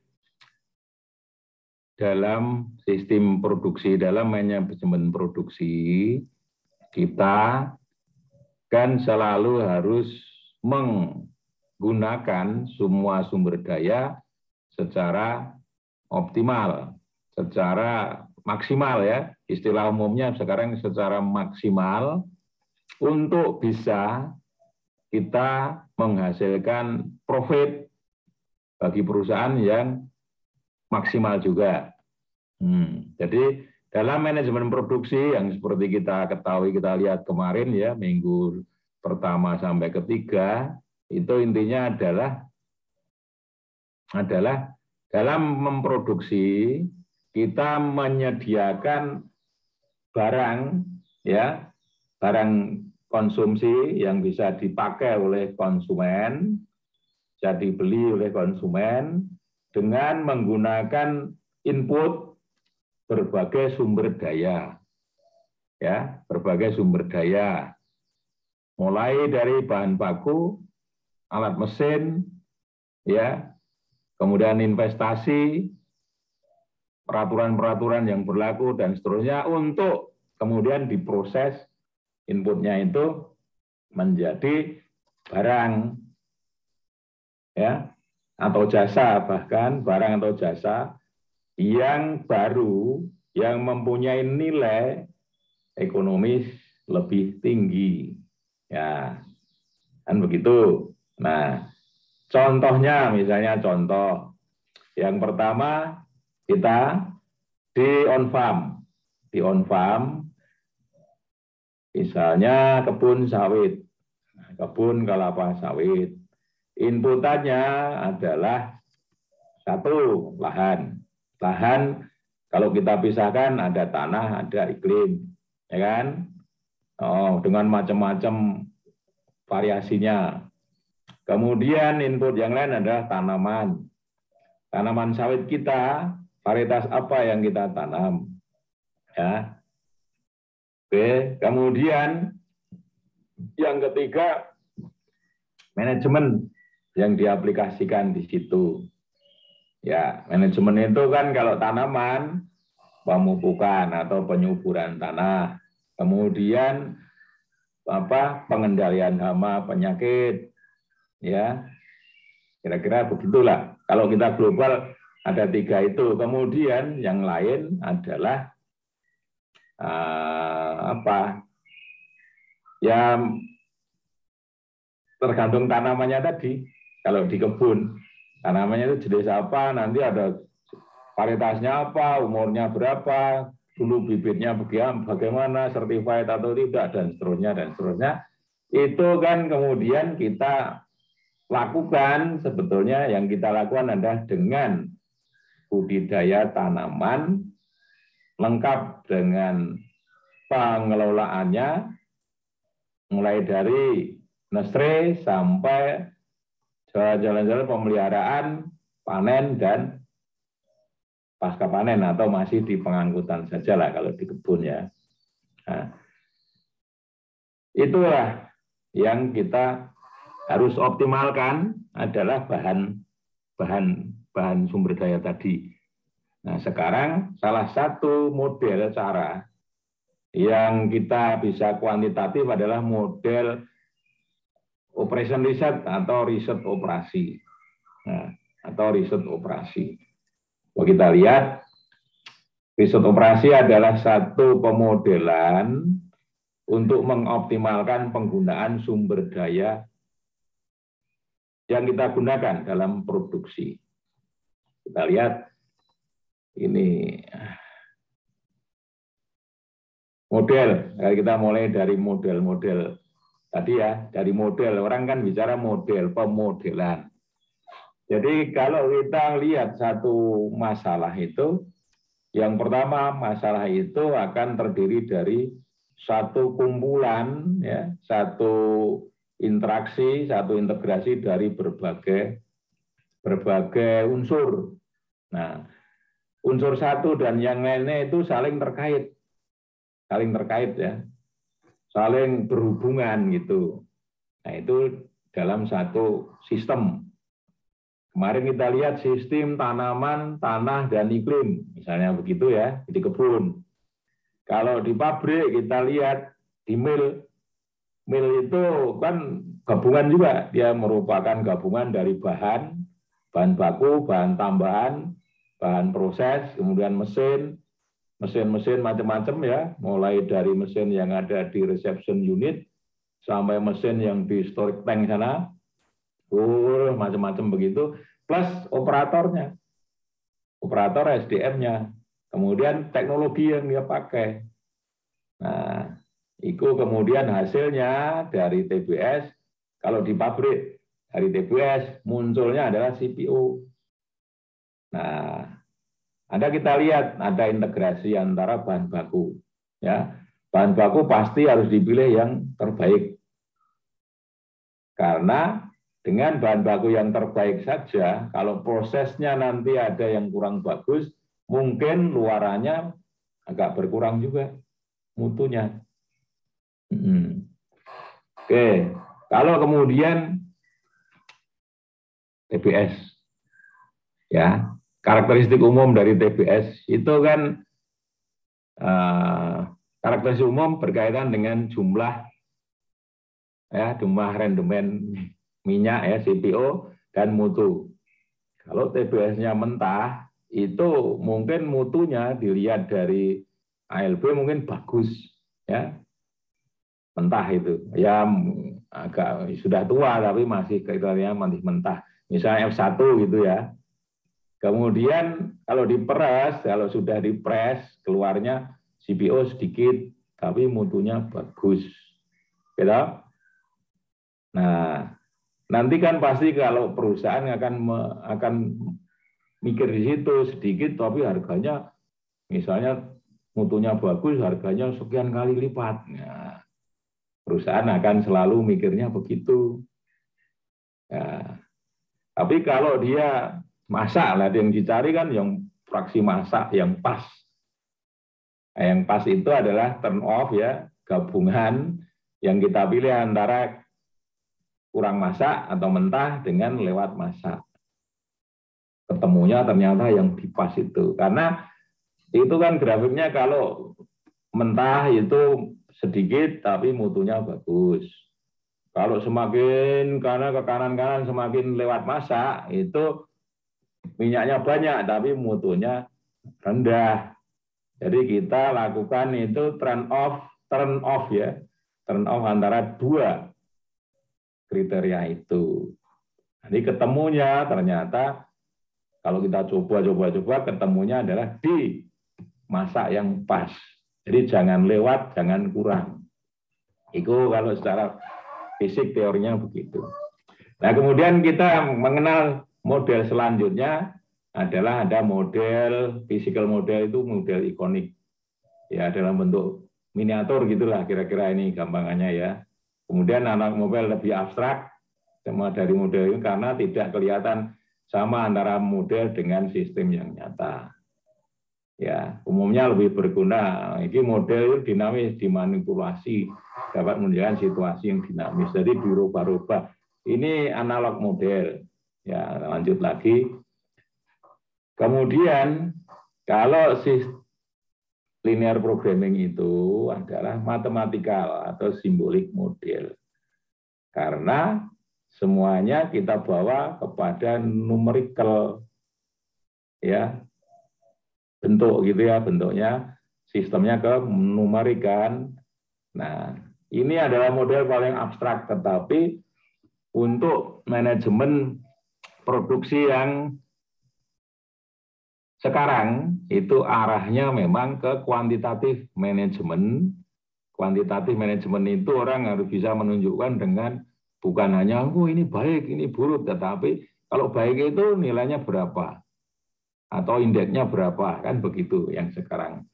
dalam sistem produksi, dalam manajemen produksi, kita kan selalu harus menggunakan semua sumber daya secara optimal, secara maksimal ya. Istilah umumnya sekarang secara maksimal untuk bisa kita menghasilkan profit bagi perusahaan yang maksimal juga. Jadi dalam manajemen produksi yang seperti kita ketahui, kita lihat kemarin ya, minggu pertama sampai ketiga, itu intinya adalah dalam memproduksi kita menyediakan barang ya, barang konsumsi yang bisa dipakai oleh konsumen, bisa dibeli oleh konsumen dengan menggunakan input berbagai sumber daya, ya, berbagai sumber daya, mulai dari bahan baku, alat mesin, ya, kemudian investasi, peraturan-peraturan yang berlaku dan seterusnya untuk kemudian diproses inputnya itu menjadi barang, ya, atau jasa, bahkan barang atau jasa yang baru, yang mempunyai nilai ekonomis lebih tinggi. Ya, kan begitu. Nah, contohnya misalnya contoh. Yang pertama kita di on farm. Di on farm misalnya kebun sawit. Kebun kelapa sawit. Inputannya adalah satu, lahan. Lahan kalau kita pisahkan ada tanah, ada iklim, ya kan? Oh, dengan macam-macam variasinya. Kemudian input yang lain adalah tanaman. Tanaman sawit kita, varietas apa yang kita tanam? Ya. Oke, kemudian yang ketiga manajemen yang diaplikasikan di situ. Ya, manajemen itu kan kalau tanaman, pemupukan atau penyuburan tanah, kemudian pengendalian hama, penyakit, ya, kira-kira begitulah. Kalau kita global ada 3 itu, kemudian yang lain adalah ya tergantung tanamannya tadi. Kalau di kebun tanamannya itu jenis apa, nanti ada varietasnya apa, umurnya berapa, dulu bibitnya bagaimana, certified atau tidak, dan seterusnya, dan seterusnya. Itu kan kemudian kita lakukan, sebetulnya yang kita lakukan adalah dengan budidaya tanaman, lengkap dengan pengelolaannya, mulai dari nursery sampai jalan-jalan pemeliharaan, panen, dan pasca panen atau masih di pengangkutan saja lah kalau di kebun ya. Nah, itulah yang kita harus optimalkan adalah bahan bahan sumber daya tadi. Nah, sekarang salah satu model cara yang kita bisa kuantitatif adalah model operation riset atau riset operasi. Nah, atau riset operasi. Kalau kita lihat, riset operasi adalah satu pemodelan untuk mengoptimalkan penggunaan sumber daya yang kita gunakan dalam produksi. Kita lihat ini model. Kita mulai dari model-model tadi ya, dari model. Orang kan bicara model, pemodelan. Jadi kalau kita lihat satu masalah itu, yang pertama masalah itu akan terdiri dari satu kumpulan, ya, satu interaksi, satu integrasi dari berbagai unsur. Nah, unsur satu dan yang lainnya itu saling terkait ya, saling berhubungan gitu. Nah, itu dalam satu sistem. Kemarin kita lihat sistem tanaman, tanah, dan iklim, misalnya begitu ya, di kebun. Kalau di pabrik kita lihat di mil itu kan gabungan juga, dia merupakan gabungan dari bahan baku, bahan tambahan, bahan proses, kemudian mesin macam-macam ya, mulai dari mesin yang ada di reception unit sampai mesin yang di storage tank sana, macam-macam begitu, plus operatornya, operator SDM-nya, kemudian teknologi yang dia pakai. Nah, itu kemudian hasilnya dari TBS, kalau di pabrik dari TBS munculnya adalah CPO. Nah, ada kita lihat ada integrasi antara bahan baku, ya. Bahan baku pasti harus dipilih yang terbaik, karena dengan bahan baku yang terbaik saja, kalau prosesnya nanti ada yang kurang bagus, mungkin luarannya agak berkurang juga mutunya. Oke, kalau kemudian TBS, ya, karakteristik umum dari TBS itu kan karakteristik umum berkaitan dengan jumlah rendemen minyak ya, CPO, dan mutu. Kalau TBS-nya mentah, itu mungkin mutunya dilihat dari ALB mungkin bagus, ya, mentah itu. Ya agak sudah tua tapi masih kriterianya masih mentah. Misalnya F1 gitu ya. Kemudian kalau diperas, kalau sudah dipres, keluarnya CPO sedikit, tapi mutunya bagus. Gitu? Nah, nanti kan pasti kalau perusahaan akan mikir di situ sedikit, tapi harganya misalnya mutunya bagus, harganya sekian kali lipat. Nah, perusahaan akan selalu mikirnya begitu. Ya. Tapi kalau dia masak, lah yang dicari kan yang fraksi masak yang pas. Nah, yang pas itu adalah turn off ya, gabungan yang kita pilih antara kurang masak atau mentah dengan lewat masak. Ketemunya ternyata yang di pas itu. Karena itu kan grafiknya kalau mentah itu sedikit tapi mutunya bagus. Kalau semakin karena ke kanan-kanan semakin lewat masak, itu minyaknya banyak tapi mutunya rendah. Jadi kita lakukan itu turn off ya. Turn off antara dua kriteria itu. Jadi ketemunya ternyata kalau kita coba ketemunya adalah di masak yang pas. Jadi jangan lewat, jangan kurang. Itu kalau secara fisik teorinya begitu. Nah, kemudian kita mengenal model selanjutnya adalah ada model physical model, itu model ikonik. Ya, dalam bentuk miniatur gitulah kira-kira ini gampangannya ya. Kemudian anak model lebih abstrak sama dari model ini karena tidak kelihatan sama antara model dengan sistem yang nyata. Ya, umumnya lebih berguna. Ini model dinamis, dimanipulasi, dapat menunjukkan situasi yang dinamis. Jadi dirubah-rubah. Ini analog model. Ya, lanjut lagi. Kemudian kalau linear programming itu adalah matematikal atau simbolik model. Karena semuanya kita bawa kepada numerical, ya, bentuk gitu ya, bentuknya sistemnya ke numerik kan. Nah, ini adalah model paling abstrak, tetapi untuk manajemen produksi yang sekarang itu arahnya memang ke kuantitatif manajemen. Kuantitatif manajemen itu orang harus bisa menunjukkan dengan bukan hanya oh ini baik, ini buruk, tetapi kalau baik itu nilainya berapa atau indeksnya berapa, kan begitu yang sekarang.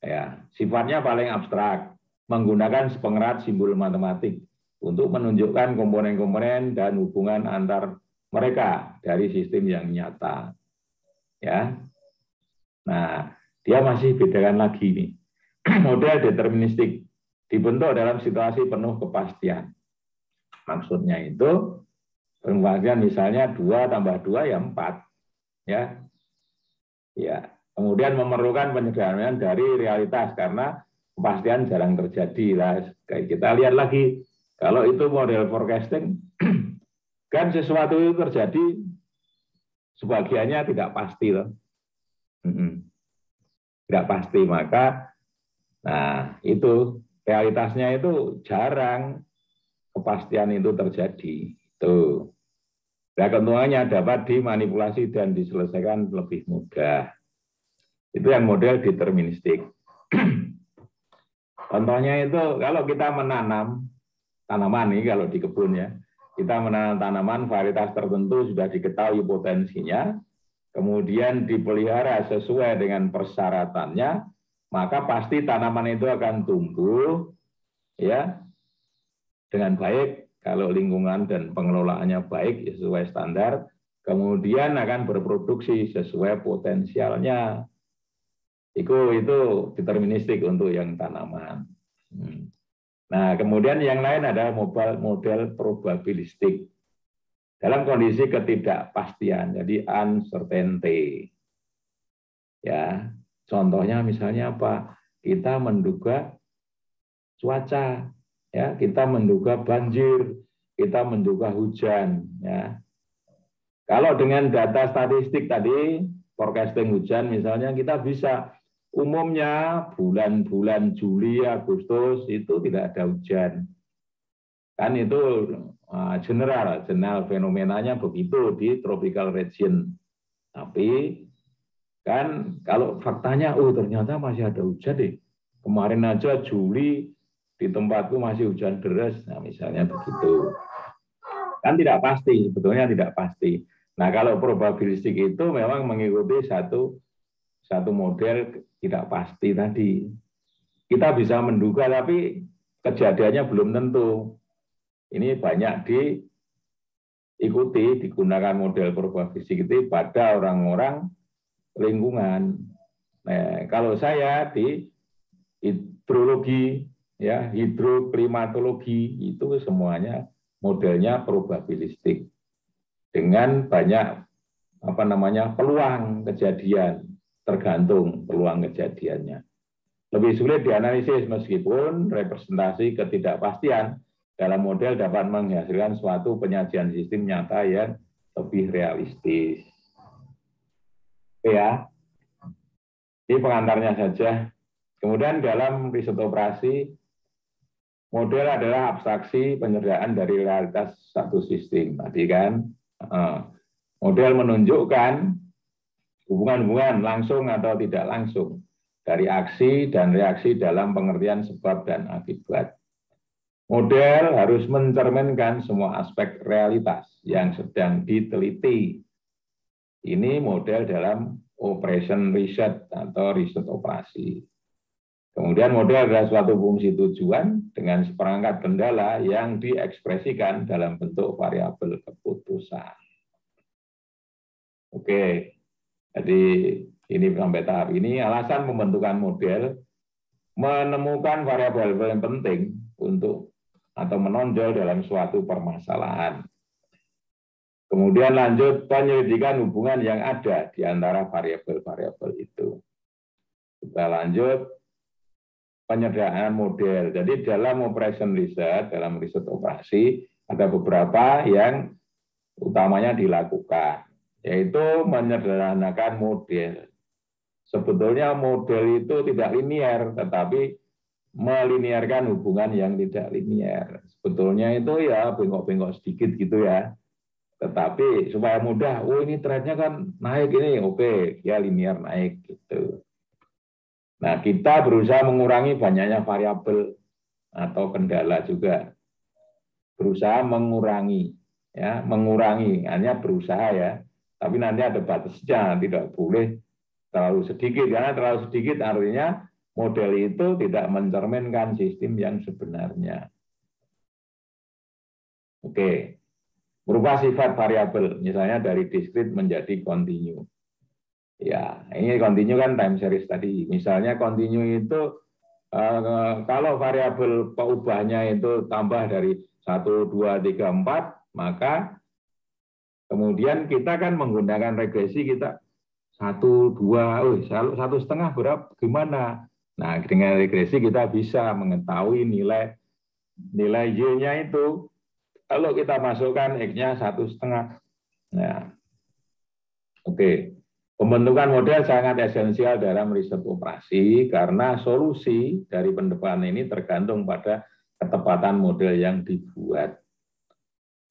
Ya, sifatnya paling abstrak, menggunakan pengerat simbol matematik untuk menunjukkan komponen-komponen dan hubungan antar mereka dari sistem yang nyata. Ya. Nah, dia masih bedakan lagi nih. Model deterministik dibentuk dalam situasi penuh kepastian. Maksudnya itu kepastian misalnya 2 tambah 2 ya 4. Ya. Ya. Kemudian memerlukan penyederhanaan dari realitas karena kepastian jarang terjadi. Lah, kita lihat lagi kalau itu model forecasting kan sesuatu itu terjadi sebagiannya tidak pasti loh. Tidak pasti, maka nah itu realitasnya itu jarang kepastian itu terjadi. Itu. Nah, keuntungannya dapat dimanipulasi dan diselesaikan lebih mudah. Itu yang model deterministik. Contohnya itu kalau kita menanam tanaman nih, kalau di kebun ya, kita menanam tanaman varietas tertentu sudah diketahui potensinya, kemudian dipelihara sesuai dengan persyaratannya, maka pasti tanaman itu akan tumbuh ya dengan baik kalau lingkungan dan pengelolaannya baik sesuai standar, kemudian akan berproduksi sesuai potensialnya. Itu deterministik untuk yang tanaman. Nah, kemudian yang lain adalah model probabilistik dalam kondisi ketidakpastian, jadi uncertainty. Ya, contohnya misalnya apa? Kita menduga cuaca, ya, kita menduga banjir, kita menduga hujan, ya. Kalau dengan data statistik tadi, forecasting hujan misalnya, kita bisa umumnya bulan-bulan Juli, Agustus itu tidak ada hujan. Kan itu general fenomenanya begitu di tropical region. Tapi kan kalau faktanya, oh ternyata masih ada hujan deh. Kemarin aja Juli di tempatku masih hujan deras, nah misalnya begitu. Kan tidak pasti, sebetulnya tidak pasti. Nah kalau probabilistik itu memang mengikuti satu model tidak pasti tadi. Kita bisa menduga tapi kejadiannya belum tentu. Ini banyak diikuti, digunakan model probabilistik itu pada orang-orang lingkungan. Nah, kalau saya di hidrologi, ya hidroklimatologi itu semuanya modelnya probabilistik dengan banyak peluang kejadian, tergantung peluang kejadiannya. Lebih sulit dianalisis meskipun representasi ketidakpastian dalam model dapat menghasilkan suatu penyajian sistem nyata yang lebih realistis. Ya, ini pengantarnya saja. Kemudian dalam riset operasi, model adalah abstraksi penyederhanaan dari realitas satu sistem. Tadi kan, model menunjukkan hubungan-hubungan langsung atau tidak langsung dari aksi dan reaksi dalam pengertian sebab dan akibat. Model harus mencerminkan semua aspek realitas yang sedang diteliti. Ini model dalam operation research atau riset operasi. Kemudian model adalah suatu fungsi tujuan dengan seperangkat kendala yang diekspresikan dalam bentuk variabel keputusan. Oke, jadi ini sampai tahap ini alasan pembentukan model menemukan variabel yang penting untuk atau menonjol dalam suatu permasalahan. Kemudian lanjut penyelidikan hubungan yang ada di antara variabel-variabel itu. Kita lanjut penyederhanaan model. Jadi dalam operation research, dalam riset operasi, ada beberapa yang utamanya dilakukan, yaitu menyederhanakan model. Sebetulnya model itu tidak linear, tetapi meliniarkan hubungan yang tidak linear. Sebetulnya itu ya bengkok-bengkok sedikit gitu ya. Tetapi supaya mudah, oh ini trennya kan naik ini, oke, ya linear naik gitu. Nah, kita berusaha mengurangi banyaknya variabel atau kendala juga. Berusaha mengurangi, ya, mengurangi, hanya berusaha ya. Tapi nanti ada batasnya, tidak boleh terlalu sedikit, karena terlalu sedikit artinya model itu tidak mencerminkan sistem yang sebenarnya. Oke, berubah sifat variabel, misalnya dari discrete menjadi continue. Ya, ini continue kan time series tadi. Misalnya continue itu kalau variabel peubahnya itu tambah dari 1, 2, 3, 4, maka kemudian kita kan menggunakan regresi kita 1, 2, 1,5 berapa, gimana? Nah, dengan regresi kita bisa mengetahui nilai Y-nya itu. Kalau kita masukkan X-nya 1,5. Nah, oke. Pembentukan model sangat esensial dalam riset operasi karena solusi dari pendekatan ini tergantung pada ketepatan model yang dibuat.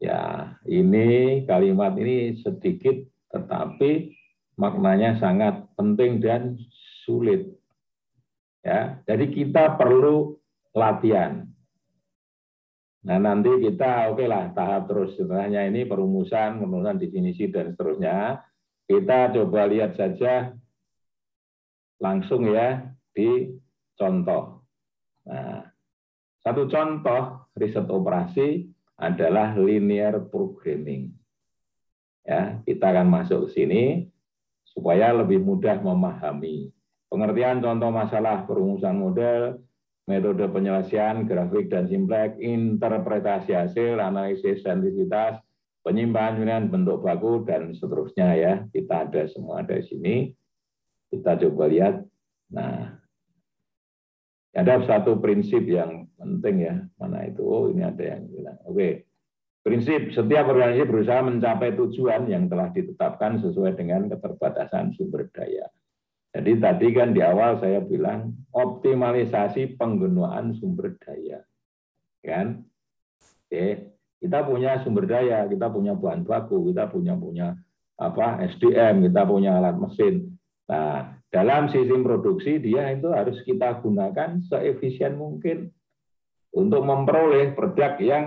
Ya, ini kalimat ini sedikit tetapi maknanya sangat penting dan sulit. Ya, jadi kita perlu latihan. Nah, nanti kita oke lah tahap terus setelahnya ini perumusan definisi dan seterusnya. Kita coba lihat saja langsung ya di contoh. Nah, satu contoh riset operasi adalah linear programming. Ya, kita akan masuk ke sini supaya lebih mudah memahami. Pengertian contoh masalah perumusan model, metode penyelesaian, grafik dan simplex, interpretasi hasil, analisis sensitivitas, penyimpanan bentuk baku, dan seterusnya ya. Kita ada semua dari sini. Kita coba lihat. Nah, ada satu prinsip yang penting ya. Mana itu? Oh, ini ada yang bilang. Oke. Prinsip, setiap organisasi berusaha mencapai tujuan yang telah ditetapkan sesuai dengan keterbatasan sumber daya. Jadi tadi kan di awal saya bilang optimalisasi penggunaan sumber daya. Kan? Oke. Kita punya sumber daya, kita punya bahan baku, kita punya SDM, kita punya alat mesin. Nah, dalam sistem produksi dia itu harus kita gunakan seefisien mungkin untuk memperoleh produk yang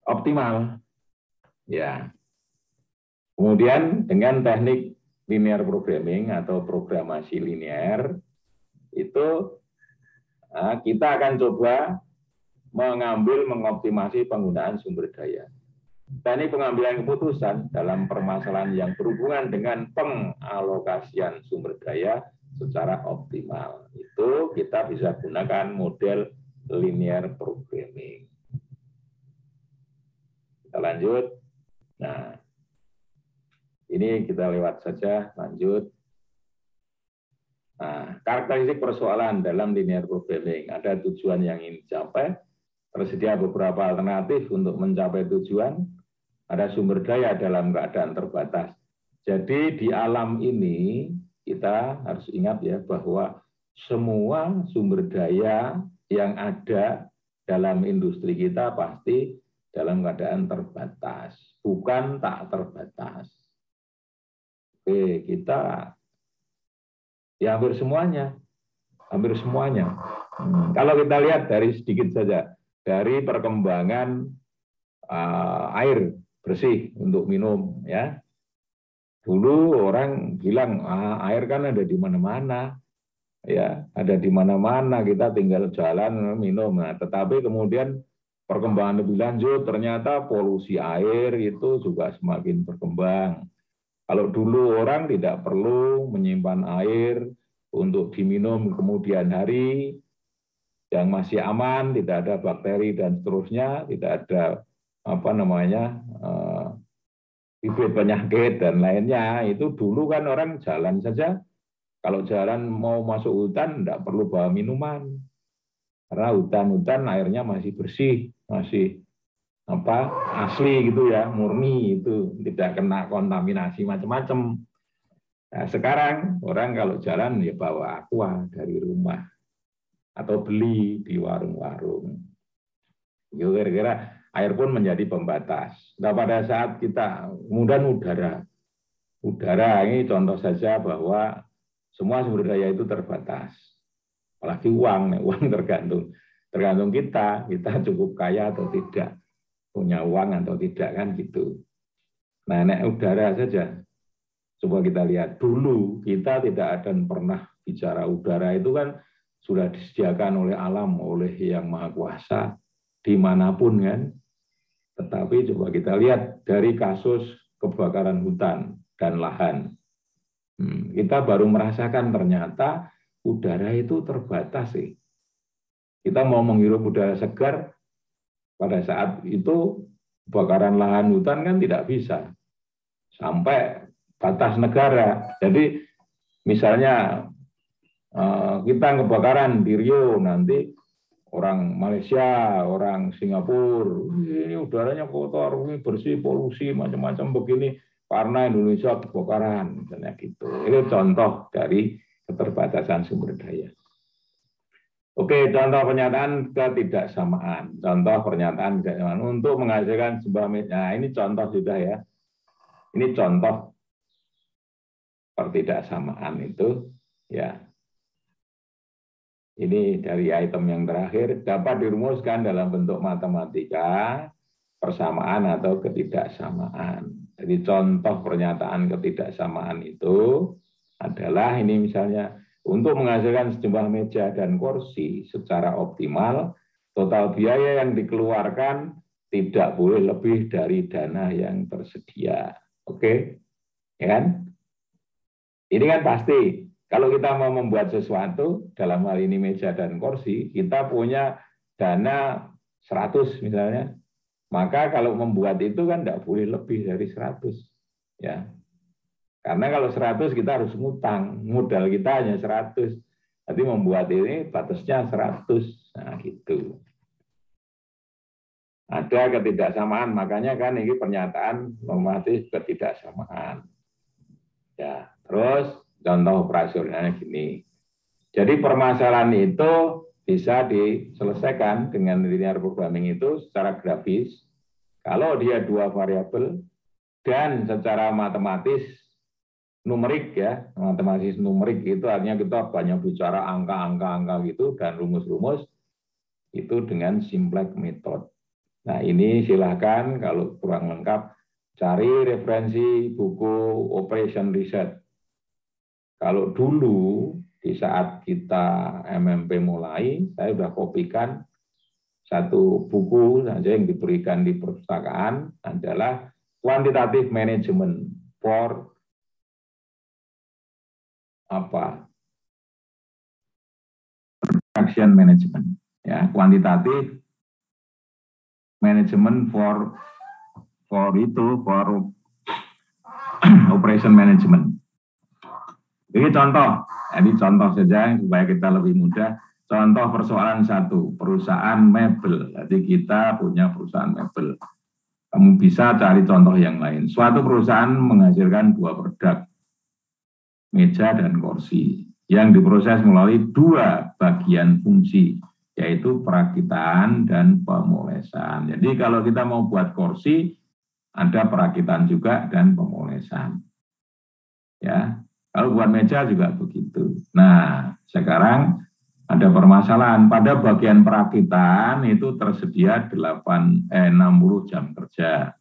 optimal. Ya. Kemudian dengan teknik linear programming atau programasi linear itu kita akan coba mengoptimasi penggunaan sumber daya. Teknik pengambilan keputusan dalam permasalahan yang berhubungan dengan pengalokasian sumber daya secara optimal. Itu kita bisa gunakan model linear programming. Kita lanjut. Nah, ini kita lewat saja, lanjut. Nah, karakteristik persoalan dalam linear programming. Ada tujuan yang ingin dicapai, tersedia beberapa alternatif untuk mencapai tujuan, ada sumber daya dalam keadaan terbatas. Jadi di alam ini kita harus ingat ya bahwa semua sumber daya yang ada dalam industri kita pasti dalam keadaan terbatas, bukan tak terbatas. Oke, kita ya hampir semuanya. Kalau kita lihat dari sedikit saja, dari perkembangan air bersih untuk minum ya. Dulu orang bilang air kan ada di mana-mana. Ya, ada di mana-mana, kita tinggal jalan minum. Nah, tetapi kemudian perkembangan lebih lanjut ternyata polusi air itu juga semakin berkembang. Kalau dulu orang tidak perlu menyimpan air untuk diminum kemudian hari yang masih aman, tidak ada bakteri dan seterusnya, tidak ada bibit penyakit dan lainnya. Itu dulu kan orang jalan saja, kalau jalan mau masuk hutan tidak perlu bawa minuman, karena hutan-hutan airnya masih bersih, masih asli gitu ya, murni, itu tidak kena kontaminasi macam-macam. Nah, sekarang orang kalau jalan ya bawa aqua dari rumah atau beli di warung-warung. Kira-kira air pun menjadi pembatas. Nah, pada saat kita kemudian udara ini contoh saja bahwa semua sumber daya itu terbatas. Apalagi uang, uang tergantung kita cukup kaya atau tidak, punya uang atau tidak, kan gitu. Nah, udara saja. Coba kita lihat dulu, kita tidak akan pernah bicara udara itu kan sudah disediakan oleh alam, oleh Yang Maha Kuasa dimanapun kan. Tetapi coba kita lihat dari kasus kebakaran hutan dan lahan. Kita baru merasakan ternyata udara itu terbatas sih. Kita mau menghirup udara segar, pada saat itu kebakaran lahan hutan kan tidak bisa. Sampai batas negara. Jadi misalnya kita kebakaran di Rio, nanti orang Malaysia, orang Singapura, ini udaranya kotor, ini bersih, polusi, macam-macam begini, karena Indonesia kebakaran, misalnya gitu. Itu contoh dari keterbatasan sumber daya. Oke, contoh pernyataan ketidaksamaan. Contoh pernyataan ketidaksamaan untuk menghasilkan sebuah media. Nah, ini contoh sudah ya. Ini contoh ketidaksamaan itu ya. Ini dari item yang terakhir, dapat dirumuskan dalam bentuk matematika, persamaan atau ketidaksamaan. Jadi contoh pernyataan ketidaksamaan itu adalah ini misalnya, untuk menghasilkan sejumlah meja dan kursi secara optimal, total biaya yang dikeluarkan tidak boleh lebih dari dana yang tersedia. Oke? Ya kan? Ini kan pasti. Kalau kita mau membuat sesuatu, dalam hal ini meja dan kursi, kita punya dana 100 misalnya, maka kalau membuat itu kan tidak boleh lebih dari 100. Ya. Karena kalau 100 kita harus ngutang, modal kita hanya 100. Jadi membuat ini batasnya 100. Nah, gitu. Ada ketidaksamaan, makanya kan ini pernyataan normatif ketidaksamaan. Ya, terus contoh operasionalnya gini. Jadi permasalahan itu bisa diselesaikan dengan linear programming itu secara grafis. Kalau dia dua variabel dan secara matematis numerik ya, matematis numerik itu artinya kita banyak bicara angka-angka gitu dan rumus-rumus itu dengan simplex method. Nah, ini silakan kalau kurang lengkap cari referensi buku Operation Research. Kalau dulu di saat kita MMP mulai, saya sudah kopikan satu buku saja yang diberikan di perpustakaan adalah Quantitative Management for Production Management. Ya, Quantitative Management for Operation Management. Ini contoh saja supaya kita lebih mudah. Contoh persoalan satu, perusahaan mebel. Jadi kita punya perusahaan mebel. Kamu bisa cari contoh yang lain. Suatu perusahaan menghasilkan dua produk, meja dan kursi, yang diproses melalui dua bagian fungsi, yaitu perakitan dan pemolesan. Jadi kalau kita mau buat kursi, ada perakitan juga dan pemolesan. Ya, kalau buat meja juga begitu. Nah, sekarang ada permasalahan. Pada bagian perakitan itu tersedia 60 jam kerja.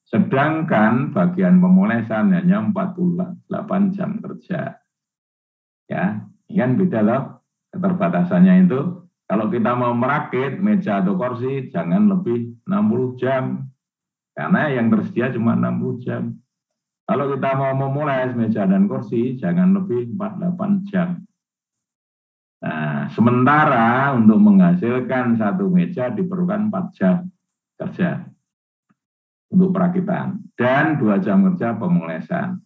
Sedangkan bagian pemolesan hanya 48 jam kerja. Ya, ini kan beda loh keterbatasannya itu. Kalau kita mau merakit meja atau kursi, jangan lebih 60 jam. Karena yang tersedia cuma 60 jam. Kalau kita mau memoles meja dan kursi, jangan lebih 48 jam. Nah, sementara untuk menghasilkan satu meja diperlukan 4 jam kerja. untuk perakitan dan 2 jam kerja pemolesan.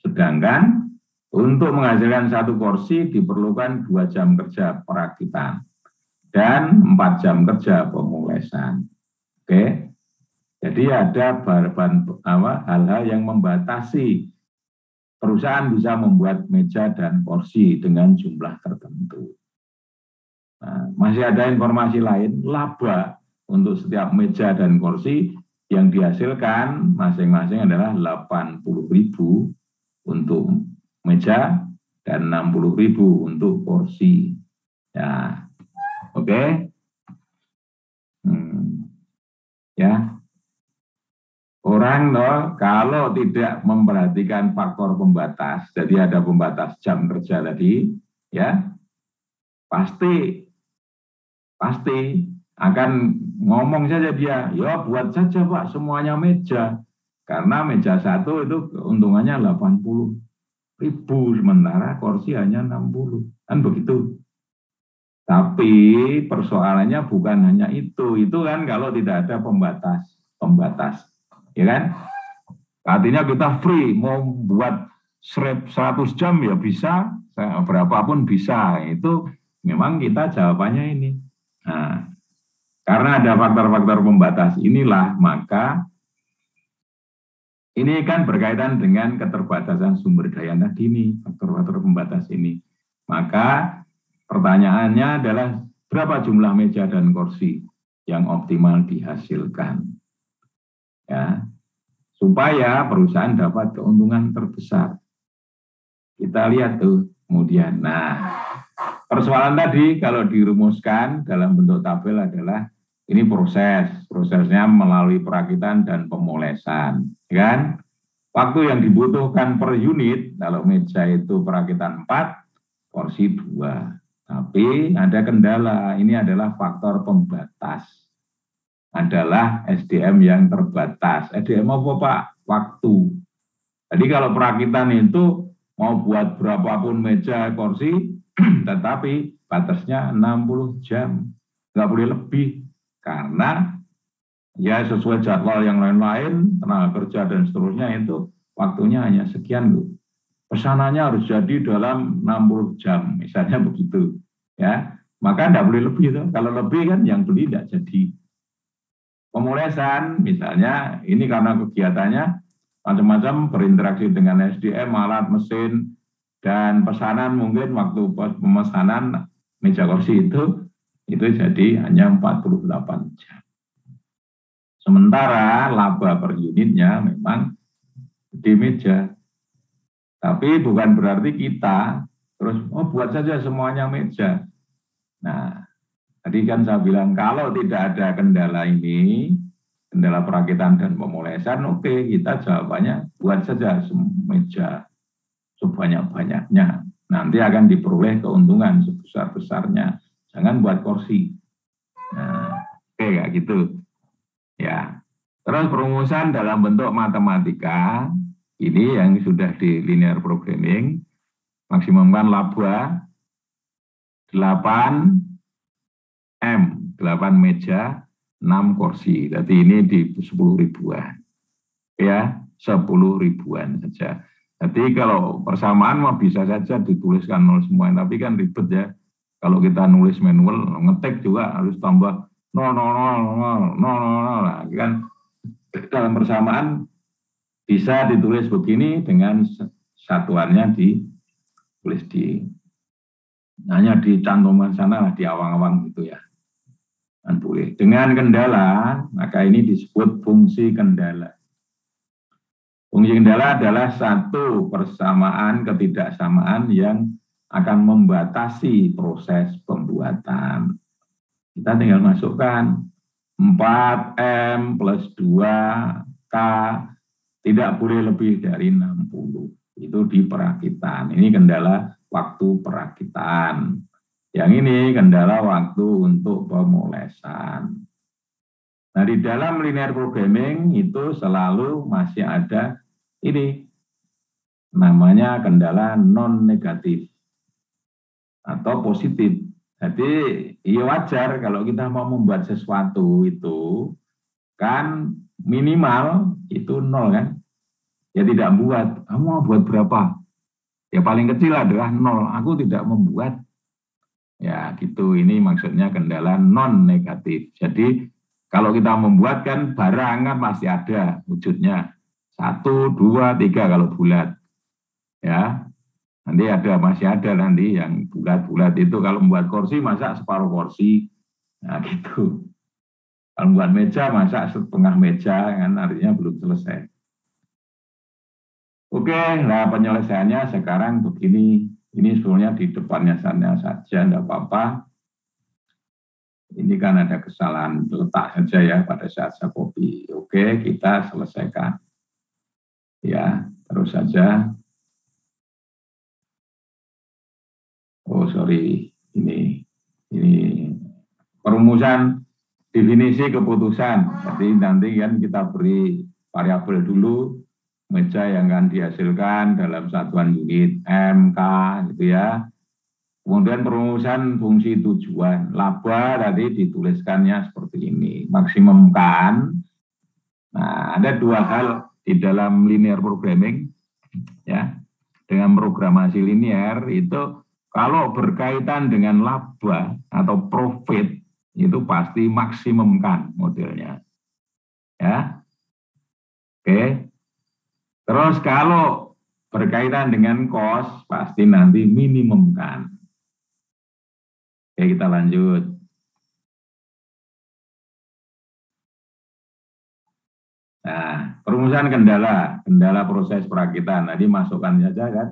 Sedangkan untuk menghasilkan 1 kursi diperlukan 2 jam kerja perakitan dan 4 jam kerja pemolesan. Oke. Jadi ada hal-hal yang membatasi perusahaan bisa membuat meja dan kursi dengan jumlah tertentu. Nah, masih ada informasi lain, laba untuk setiap meja dan kursi yang dihasilkan masing-masing adalah 80.000 untuk meja dan 60.000 untuk kursi. Ya, oke. Ya. Orang kalau tidak memperhatikan faktor pembatas, jadi ada pembatas jam kerja tadi, ya pasti akan ngomong saja dia, ya buat saja Pak semuanya meja, karena meja 1 itu keuntungannya 80.000, sementara kursi hanya 60, kan begitu. Tapi persoalannya bukan hanya itu kan kalau tidak ada pembatas. Ya kan? Artinya kita free, mau buat 100 jam ya bisa, berapapun bisa. Itu memang kita jawabannya ini. Nah, karena ada faktor-faktor pembatas inilah, maka ini kan berkaitan dengan keterbatasan sumber daya tadi ini, faktor-faktor pembatas ini. Maka pertanyaannya adalah berapa jumlah meja dan kursi yang optimal dihasilkan. Ya, supaya perusahaan dapat keuntungan terbesar. Kita lihat tuh kemudian. Nah, persoalan tadi kalau dirumuskan dalam bentuk tabel adalah ini prosesnya melalui perakitan dan pemolesan, kan? Waktu yang dibutuhkan per unit kalau meja itu perakitan 4, kursi 2. Tapi ada kendala, ini adalah faktor pembatas. Adalah SDM yang terbatas. SDM apa Pak? Waktu. Jadi kalau perakitan itu mau buat berapapun meja, kursi, tetapi batasnya 60 jam. Nggak boleh lebih. Karena ya sesuai jadwal yang lain-lain, tenaga kerja dan seterusnya itu waktunya hanya sekian loh. Pesanannya harus jadi dalam 60 jam, misalnya begitu. Ya, maka nggak boleh lebih. Tuh. Kalau lebih kan yang beli nggak jadi. Pemolesan misalnya ini karena kegiatannya macam-macam berinteraksi dengan SDM, alat, mesin, dan pesanan mungkin waktu pemesanan meja kursi itu jadi hanya 48 jam. Sementara laba per unitnya memang di meja. Tapi bukan berarti kita terus buat saja semuanya meja. Nah, tadi kan saya bilang kalau tidak ada kendala ini, kendala perakitan dan pemolesan, oke, kita jawabannya buat saja meja sebanyak-banyaknya. Nanti akan diperoleh keuntungan sebesar-besarnya. Jangan buat kursi. Nah, oke kayak gitu. Ya. Terus perumusan dalam bentuk matematika, ini yang sudah di linear programming, maksimumkan laba 8 M, 8 meja, 6 kursi. Jadi ini di 10 ribuan. Ya, 10 ribuan saja. Jadi kalau persamaan mah bisa saja dituliskan 0 semua, tapi kan ribet ya. Kalau kita nulis manual, ngetik juga harus tambah 0, 0, 0, 0, 0, 0, nah, kan dalam persamaan bisa ditulis begini dengan satuannya ditulis hanya dicantumkan sana di awang-awang gitu ya. Dan boleh. Dengan kendala, maka ini disebut fungsi kendala. Fungsi kendala adalah satu persamaan ketidaksamaan yang akan membatasi proses pembuatan. Kita tinggal masukkan 4M plus 2K tidak boleh lebih dari 60. Itu di perakitan. Ini kendala waktu perakitan. Yang ini kendala waktu untuk pemolesan. Nah, di dalam linear programming itu selalu masih ada ini namanya kendala non negatif atau positif. Jadi ya wajar kalau kita mau membuat sesuatu itu kan minimal itu 0 kan. Ya tidak membuat. Kamu mau buat berapa? Ya paling kecil adalah 0. Aku tidak membuat. Ya gitu, ini maksudnya kendala non negatif. Jadi kalau kita membuat kan barang kan masih ada wujudnya. 1, 2, 3 kalau bulat. Ya, nanti masih ada nanti yang bulat-bulat itu kalau membuat kursi masa separuh kursi. Nah gitu. Kalau membuat meja masa setengah meja kan artinya belum selesai. Oke, nah penyelesaiannya sekarang begini. Ini sebenarnya di depannya sana saja, enggak apa-apa. Ini kan ada kesalahan letak saja ya pada saat saya copy. Oke, kita selesaikan. Ya, terus saja. Oh, sorry. Ini perumusan definisi keputusan. Jadi nanti kan kita beri variabel dulu, meja yang akan dihasilkan dalam satuan unit M, K, gitu ya. Kemudian perumusan fungsi tujuan. Laba tadi dituliskannya seperti ini. Maksimumkan. Nah, ada dua hal di dalam linear programming. Ya, dengan programasi linear itu kalau berkaitan dengan laba atau profit itu pasti maksimumkan modelnya. Ya. Oke. Terus kalau berkaitan dengan cost pasti nanti minimumkan. Oke, kita lanjut. Nah, perumusan kendala proses perakitan. Tadi masukkan saja kan.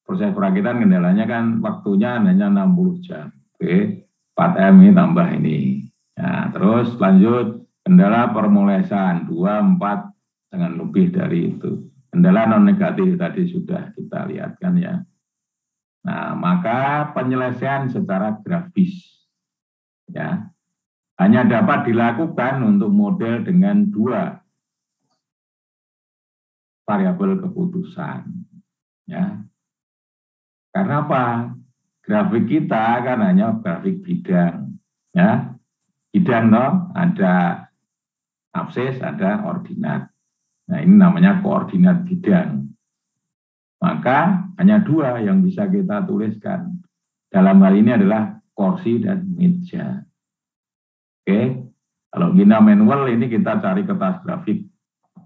Proses perakitan kendalanya kan waktunya hanya 60 jam. Oke, 4M ini tambah ini. Nah, terus lanjut kendala permolesan 2, 4 dengan lebih dari itu. Kendala non negatif tadi sudah kita lihatkan ya. Nah, maka penyelesaian secara grafis ya hanya dapat dilakukan untuk model dengan 2 variabel keputusan ya. Karena apa? Grafik kita kan hanya grafik bidang ya. Bidang toh ada absis, ada ordinat. Nah, ini namanya koordinat bidang. Maka hanya 2 yang bisa kita tuliskan. Dalam hal ini adalah kursi dan meja. Oke, kalau gina manual ini kita cari kertas grafik.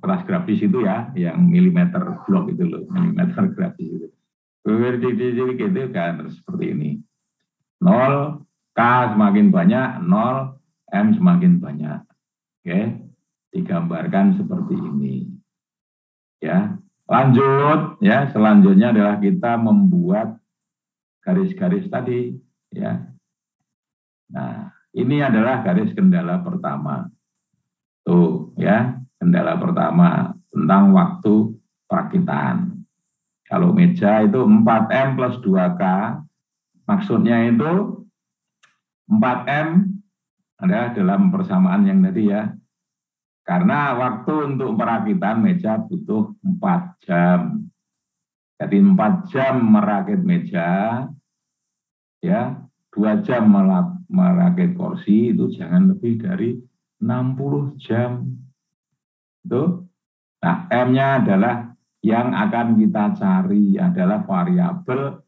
Kertas grafis itu ya, yang milimeter blok itu loh, milimeter grafis itu. Gitu kan seperti ini. 0, K semakin banyak, 0, M semakin banyak. Oke, digambarkan seperti ini. Ya, lanjut ya, selanjutnya adalah kita membuat garis-garis tadi ya. Nah, ini adalah garis kendala pertama. Tuh ya, kendala pertama tentang waktu perakitan. Kalau meja itu 4M plus 2K, maksudnya itu 4M adalah dalam persamaan yang tadi ya. Karena waktu untuk perakitan meja butuh 4 jam. Jadi 4 jam merakit meja, ya 2 jam merakit kursi, itu jangan lebih dari 60 jam. Itu. Nah, M-nya adalah yang akan kita cari, adalah variabel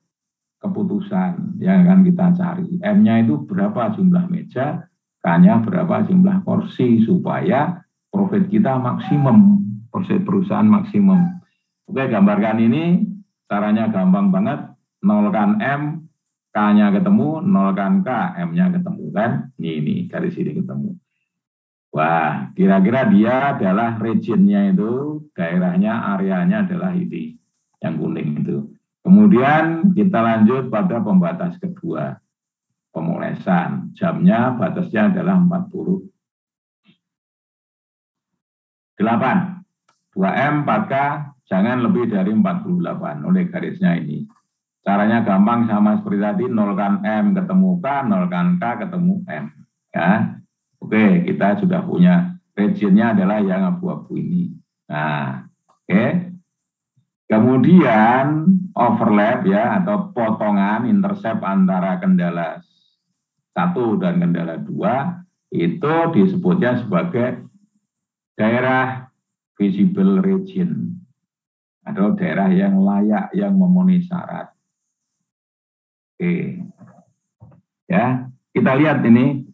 keputusan yang akan kita cari. M-nya itu berapa jumlah meja, K-nya berapa jumlah kursi, supaya profit kita maksimum, profit perusahaan maksimum. Oke, gambarkan ini, caranya gampang banget, nolkan M, K-nya ketemu, nolkan K, M-nya ketemu kan, ini garis ini ketemu. Wah, kira-kira dia adalah regionnya itu, daerahnya, areanya adalah ini, yang kuning itu. Kemudian kita lanjut pada pembatas kedua, pemolesan. Jamnya, batasnya adalah 48. 2M, 4K, jangan lebih dari 48 oleh garisnya ini. Caranya gampang sama seperti tadi, nolkan M ketemu K, nolkan K ketemu M. Ya. Oke, kita sudah punya regionnya adalah yang abu-abu ini. Nah, oke. Kemudian overlap ya, atau potongan intercept antara kendala 1 dan kendala 2, itu disebutnya sebagai daerah visible region atau daerah yang layak yang memenuhi syarat. Oke, ya kita lihat ini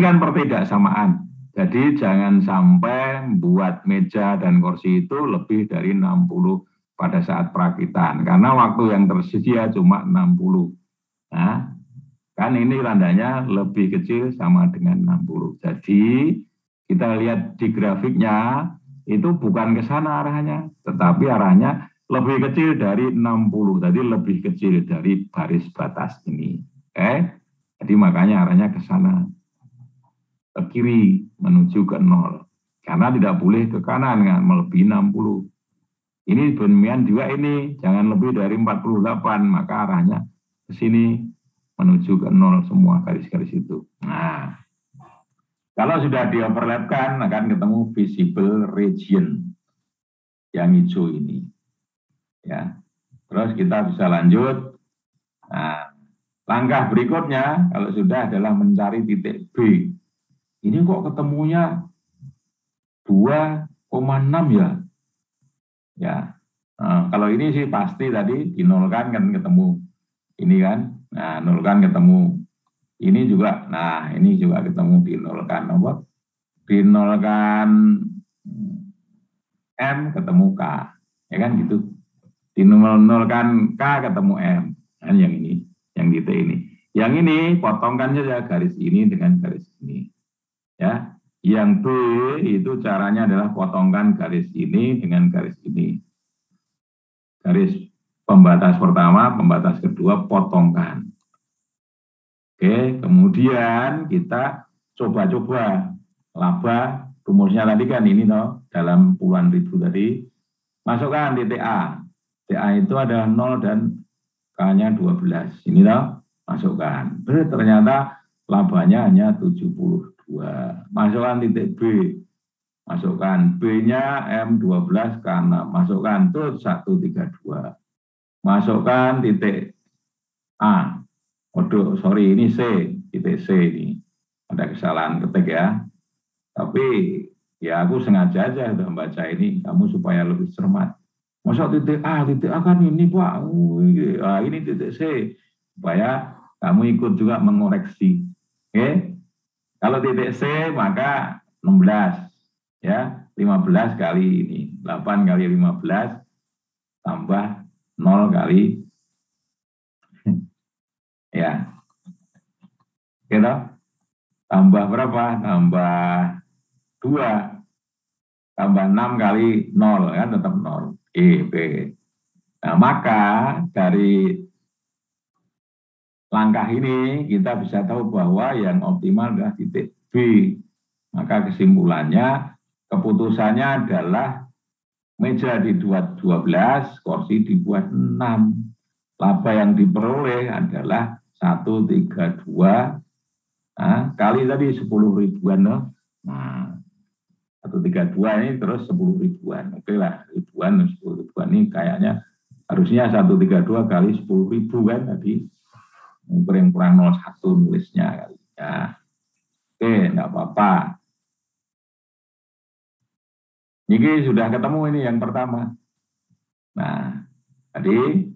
kan perbedaan. Jadi jangan sampai buat meja dan kursi itu lebih dari 60 pada saat perakitan, karena waktu yang tersedia cuma 60. Nah, kan ini tandanya lebih kecil sama dengan 60. Jadi kita lihat di grafiknya itu bukan ke sana arahnya, tetapi arahnya lebih kecil dari 60. Jadi lebih kecil dari baris batas ini. Jadi makanya arahnya ke sana, ke kiri menuju ke 0. Karena tidak boleh ke kanan kan, melebihi 60. Ini demikian juga ini, jangan lebih dari 48, maka arahnya ke sini menuju ke 0 semua garis-garis itu. Nah, kalau sudah di-overlapkan akan ketemu visible region yang hijau ini. Ya. Terus kita bisa lanjut. Nah, langkah berikutnya kalau sudah adalah mencari titik B. Ini kok ketemunya 2,6 ya? Ya. Nah, kalau ini sih pasti tadi dinolkan kan ketemu ini kan. Nah, nolkan ketemu ini juga. Nah, ini juga ketemu dinolkan apa? Dinolkan M ketemu K. Ya kan gitu. Dinolkan K ketemu M. Kan yang ini, yang titik ini. Yang ini potongkan saja garis ini dengan garis ini. Ya. Yang B itu caranya adalah potongkan garis ini dengan garis ini. Garis pembatas pertama, pembatas kedua potongkan. Oke, kemudian kita coba-coba laba rumusnya tadi kan ini toh, dalam puluhan ribu tadi. Masukkan titik A. Titik A itu ada 0 dan K-nya 12. Ini toh, masukkan. Ternyata labanya hanya 72. Masukkan titik B. Masukkan B-nya M12 K6. Masukkan itu 132. Masukkan titik A. Sorry, ini C, titik C ini. Ada kesalahan ketik ya. Tapi ya aku sengaja aja membaca ini, kamu supaya lebih cermat. Masuk titik A kan ini Pak. Ini titik C. Supaya kamu ikut juga mengoreksi. Oke? Kalau titik C maka 16. Ya, 15 kali ini. 8 kali 15 tambah 0 kali ya, gitu. Tambah berapa? Tambah 2. Tambah 6 kali 0, kan tetap 0. B. Nah, maka dari langkah ini kita bisa tahu bahwa yang optimal adalah titik B. Maka kesimpulannya, keputusannya adalah meja dibuat 12, kursi dibuat 6. Laba yang diperoleh adalah 132 kali tadi 10 ribuan loh. Nah, 132 ini terus 10 ribuan. Oke lah, ribuan 10 ribuan ini kayaknya harusnya 132 kali 10 ribu kan tadi. Kurang 01 nulisnya kali ya. Oke, enggak apa-apa. Ini sudah ketemu ini yang pertama. Nah, tadi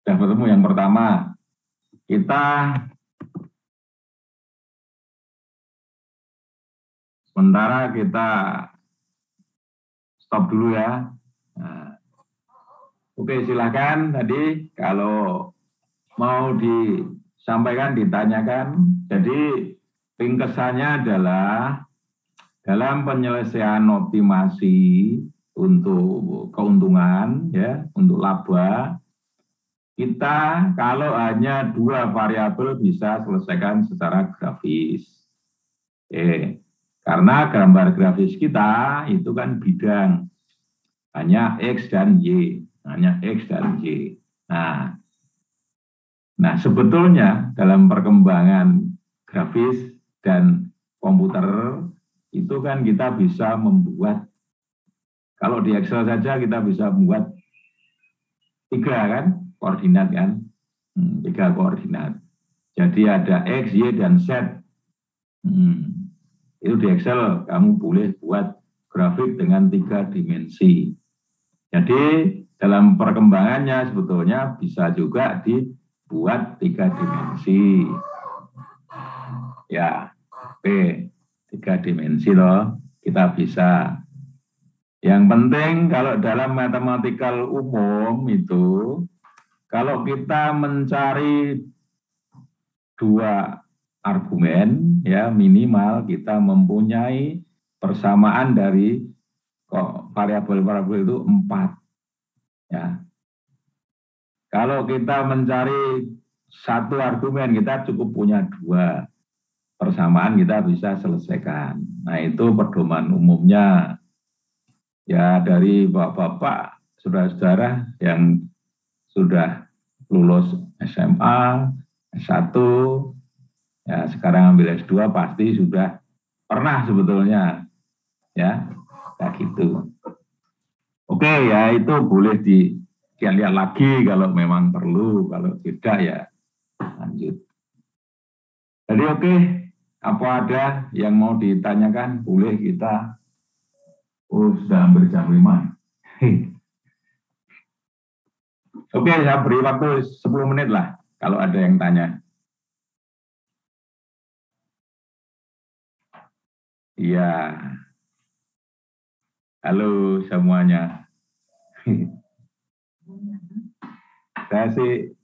sudah ketemu yang pertama. Kita sementara kita stop dulu ya. Nah, oke, silakan tadi kalau mau disampaikan, ditanyakan. Jadi ringkesannya adalah dalam penyelesaian optimasi untuk keuntungan ya, untuk laba, kita kalau hanya 2 variabel bisa selesaikan secara grafis. Karena gambar grafis kita itu kan bidang, hanya X dan Y, hanya X dan Y. Nah, sebetulnya dalam perkembangan grafis dan komputer itu kan kita bisa membuat, kalau di Excel saja kita bisa membuat 3 kan, koordinat kan, 3 koordinat. Jadi ada X, Y, dan Z. Itu di Excel kamu boleh buat grafik dengan 3 dimensi. Jadi dalam perkembangannya sebetulnya bisa juga dibuat 3 dimensi. Ya, oke, 3 dimensi loh, kita bisa. Yang penting kalau dalam matematikal umum itu, kalau kita mencari 2 argumen, ya minimal kita mempunyai persamaan dari variabel-variabel itu 4. Ya. Kalau kita mencari 1 argumen, kita cukup punya 2 persamaan, kita bisa selesaikan. Nah itu pedoman umumnya. Ya dari bapak-bapak, saudara-saudara yang sudah lulus SMA, S1, ya sekarang ambil S2 pasti sudah pernah sebetulnya, ya kayak gitu. Oke, ya itu boleh dilihat lagi kalau memang perlu, kalau tidak ya lanjut. Jadi oke, apa ada yang mau ditanyakan? Boleh kita. Oh, sudah hampir jam 5. Oke, saya beri waktu 10 menit lah kalau ada yang tanya. Iya. Halo semuanya. Saya sih,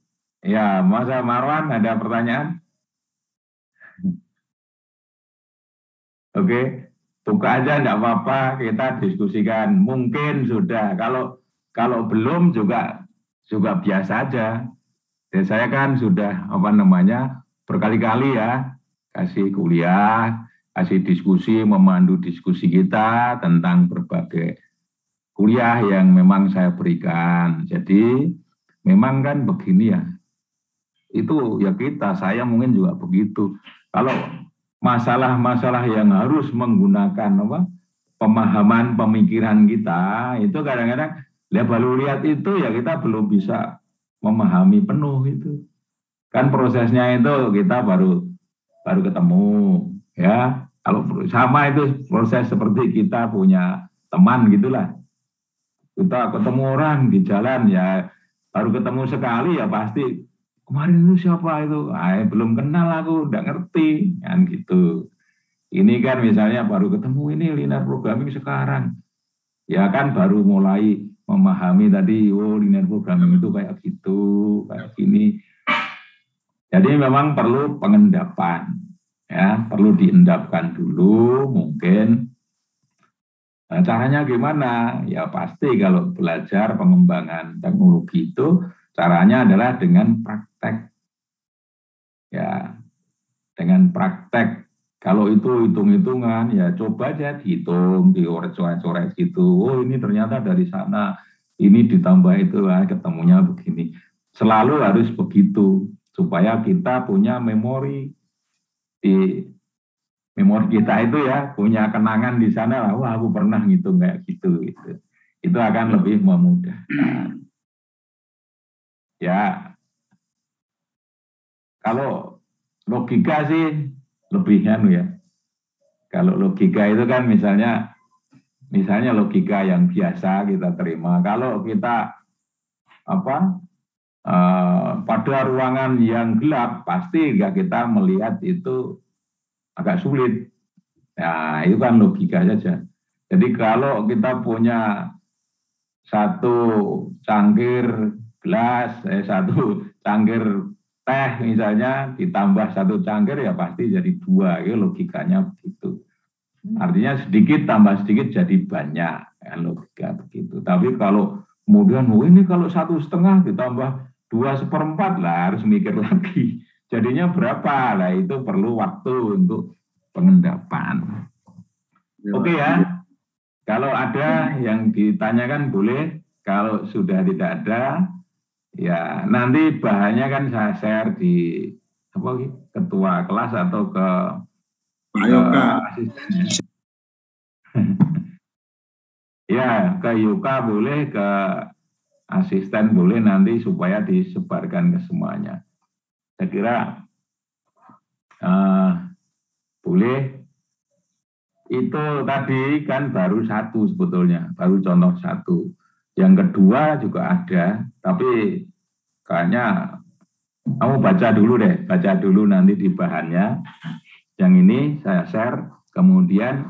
ya Mas Marwan ada pertanyaan? Oke, buka aja enggak apa-apa, kita diskusikan. Mungkin sudah, kalau belum juga biasa aja. Dan saya kan sudah berkali-kali ya kasih kuliah, kasih diskusi, memandu diskusi kita tentang berbagai kuliah yang memang saya berikan. Jadi memang kan begini ya, itu ya saya mungkin juga begitu. Kalau masalah-masalah yang harus menggunakan pemahaman pemikiran kita, itu kadang-kadang baru lihat itu ya kita belum bisa memahami penuh itu. Kan prosesnya itu kita baru ketemu, ya. Kalau sama itu proses seperti kita punya teman gitulah. Kita ketemu orang di jalan ya baru ketemu sekali ya pasti kemarin itu siapa itu? Belum kenal aku, enggak ngerti kan gitu. Ini kan misalnya baru ketemu ini linear programming sekarang. Ya kan baru mulai memahami tadi, oh linear programming itu kayak gitu, kayak gini. Jadi memang perlu pengendapan, ya perlu diendapkan dulu mungkin. Nah, caranya gimana? Ya pasti kalau belajar pengembangan teknologi itu caranya adalah dengan praktek. Ya, dengan praktek. Kalau itu hitung-hitungan, ya coba aja dihitung, dicoret-coret gitu. Oh ini ternyata dari sana, ini ditambah itu, ketemunya begini. Selalu harus begitu, supaya kita punya memori. Di memori kita itu ya, punya kenangan di sana, wah aku pernah ngitung kayak gitu. Itu akan lebih memudahkan. Ya, kalau logika sih lebih ya. Kalau logika itu kan misalnya logika yang biasa kita terima. Kalau kita pada ruangan yang gelap pasti kita melihat itu agak sulit. Ya itu kan logika saja. Jadi kalau kita punya satu cangkir gelas, satu cangkir teh misalnya ditambah satu cangkir ya pasti jadi 2, itu logikanya begitu. Artinya sedikit tambah sedikit jadi banyak, kan logika begitu. Tapi kalau kemudian ini kalau 1,5 ditambah 2/4 lah harus mikir lagi. Jadinya berapa? Lah itu perlu waktu untuk pengendapan. Oke ya. Kalau ada yang ditanyakan boleh. Kalau sudah tidak ada, ya nanti bahannya kan saya share di ketua kelas atau ke asistennya. Ya ke Yuka boleh, ke asisten boleh nanti supaya disebarkan ke semuanya. Saya kira boleh itu tadi kan baru satu sebetulnya, baru contoh satu. Yang kedua juga ada, tapi kayaknya kamu baca dulu nanti di bahannya. Yang ini saya share, kemudian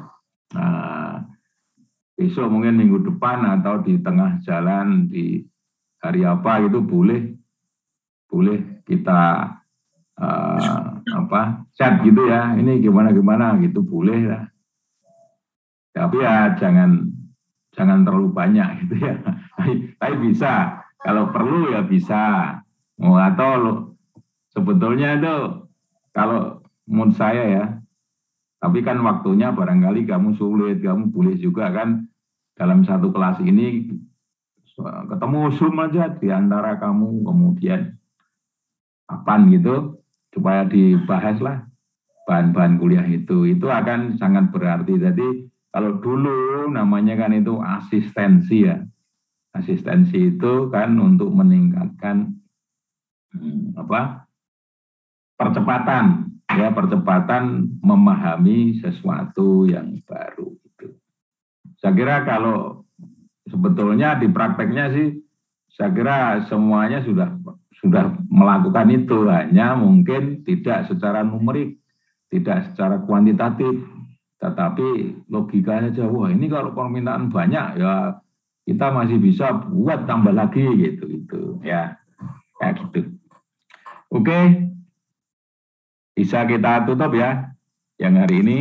besok mungkin minggu depan atau di tengah jalan di hari apa itu boleh kita chat gitu ya, ini gimana gitu boleh lah. Tapi ya jangan terlalu banyak gitu ya. Tapi bisa, kalau perlu ya bisa. Atau sebetulnya itu kalau menurut saya ya, tapi kan waktunya barangkali kamu sulit, kamu boleh juga kan dalam satu kelas ini ketemu Zoom aja di antara kamu, kemudian kapan gitu, supaya dibahas lah bahan-bahan kuliah itu akan sangat berarti. Jadi kalau dulu namanya kan itu asistensi ya, asistensi itu kan untuk meningkatkan percepatan memahami sesuatu yang baru itu. Saya kira kalau sebetulnya di prakteknya sih, saya kira semuanya sudah melakukan itu, hanya mungkin tidak secara numerik, tidak secara kuantitatif, tetapi logikanya aja, wah ini kalau permintaan banyak ya kita masih bisa buat tambah lagi gitu ya, kayak gitu. Oke, bisa kita tutup ya yang hari ini.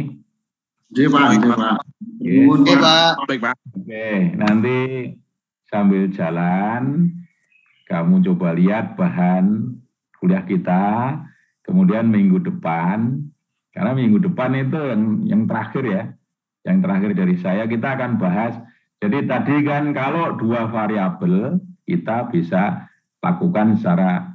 Oke, Pak. Oke, Pak. Oke, nanti sambil jalan kamu coba lihat bahan kuliah kita, kemudian minggu depan, karena minggu depan itu yang terakhir ya, yang terakhir dari saya, kita akan bahas. Jadi tadi kan kalau dua variabel kita bisa lakukan secara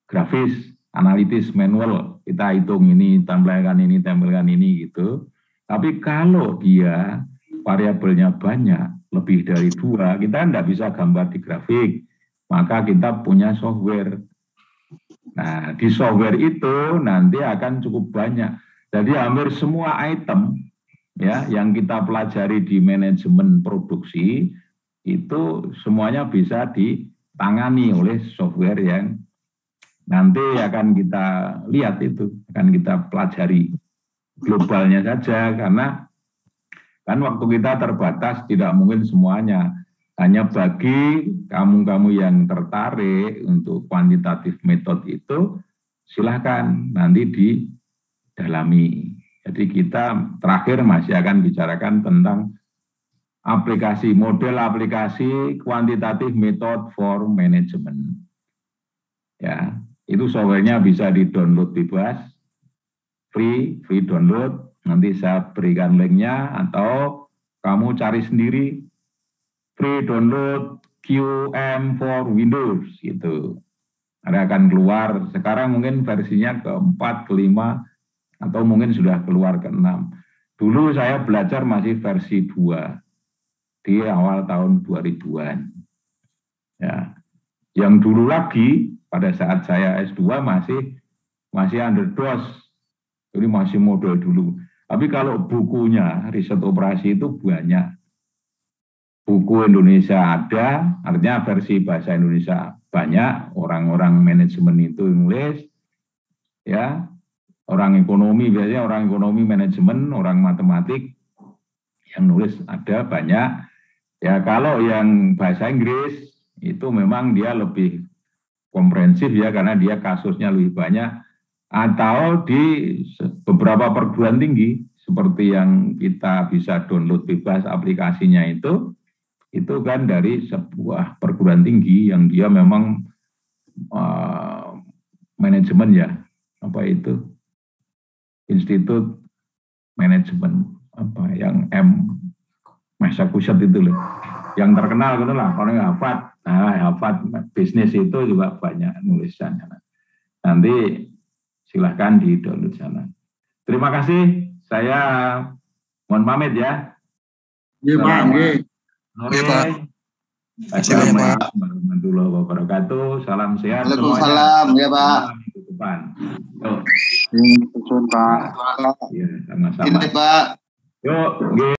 grafis, analitis, manual, kita hitung ini, tambahkan ini gitu. Tapi kalau dia variabelnya banyak, lebih dari 2, kita tidak bisa gambar di grafik. Maka kita punya software. Nah, di software itu nanti akan cukup banyak. Jadi hampir semua item ya yang kita pelajari di manajemen produksi itu semuanya bisa ditangani oleh software yang nanti akan kita lihat, itu akan kita pelajari globalnya saja, karena kan waktu kita terbatas, tidak mungkin semuanya. Hanya bagi kamu-kamu yang tertarik untuk kuantitatif metode itu, silahkan nanti didalami. Jadi kita terakhir masih akan bicarakan tentang model aplikasi kuantitatif method for management. Ya, itu softwarenya bisa di-download bebas, free download. Nanti saya berikan linknya, atau kamu cari sendiri. Free download QM for Windows gitu. Ada akan keluar, sekarang mungkin versinya ke-4, ke-5, atau mungkin sudah keluar ke-6. Dulu saya belajar masih versi 2 di awal tahun 2000-an. Ya. Yang dulu lagi pada saat saya S2 masih under DOS. Jadi masih model dulu. Tapi kalau bukunya riset operasi itu banyak. Buku Indonesia ada, artinya versi bahasa Indonesia banyak, orang-orang manajemen itu nulis, ya, orang ekonomi biasanya orang ekonomi manajemen, orang matematik yang nulis ada banyak. Ya kalau yang bahasa Inggris itu memang dia lebih komprehensif ya, karena dia kasusnya lebih banyak, atau di beberapa perguruan tinggi seperti yang kita bisa download bebas aplikasinya itu kan dari sebuah perguruan tinggi yang dia memang manajemen ya, apa itu Institut Manajemen apa yang Massachusetts itu loh, yang terkenal gitu lah, orang Harvard bisnis itu juga banyak nulisannya. Nanti silahkan di download sana. Terima kasih, saya mohon pamit ya. Iya Pak. Oke, Assalamualaikum warahmatullahi wabarakatuh. Salam sehat semuanya. Waalaikumsalam ya Pak. Minggu depan. Yuk. Pak. Ya, sama-sama. Ini Pak. Yuk, nggih.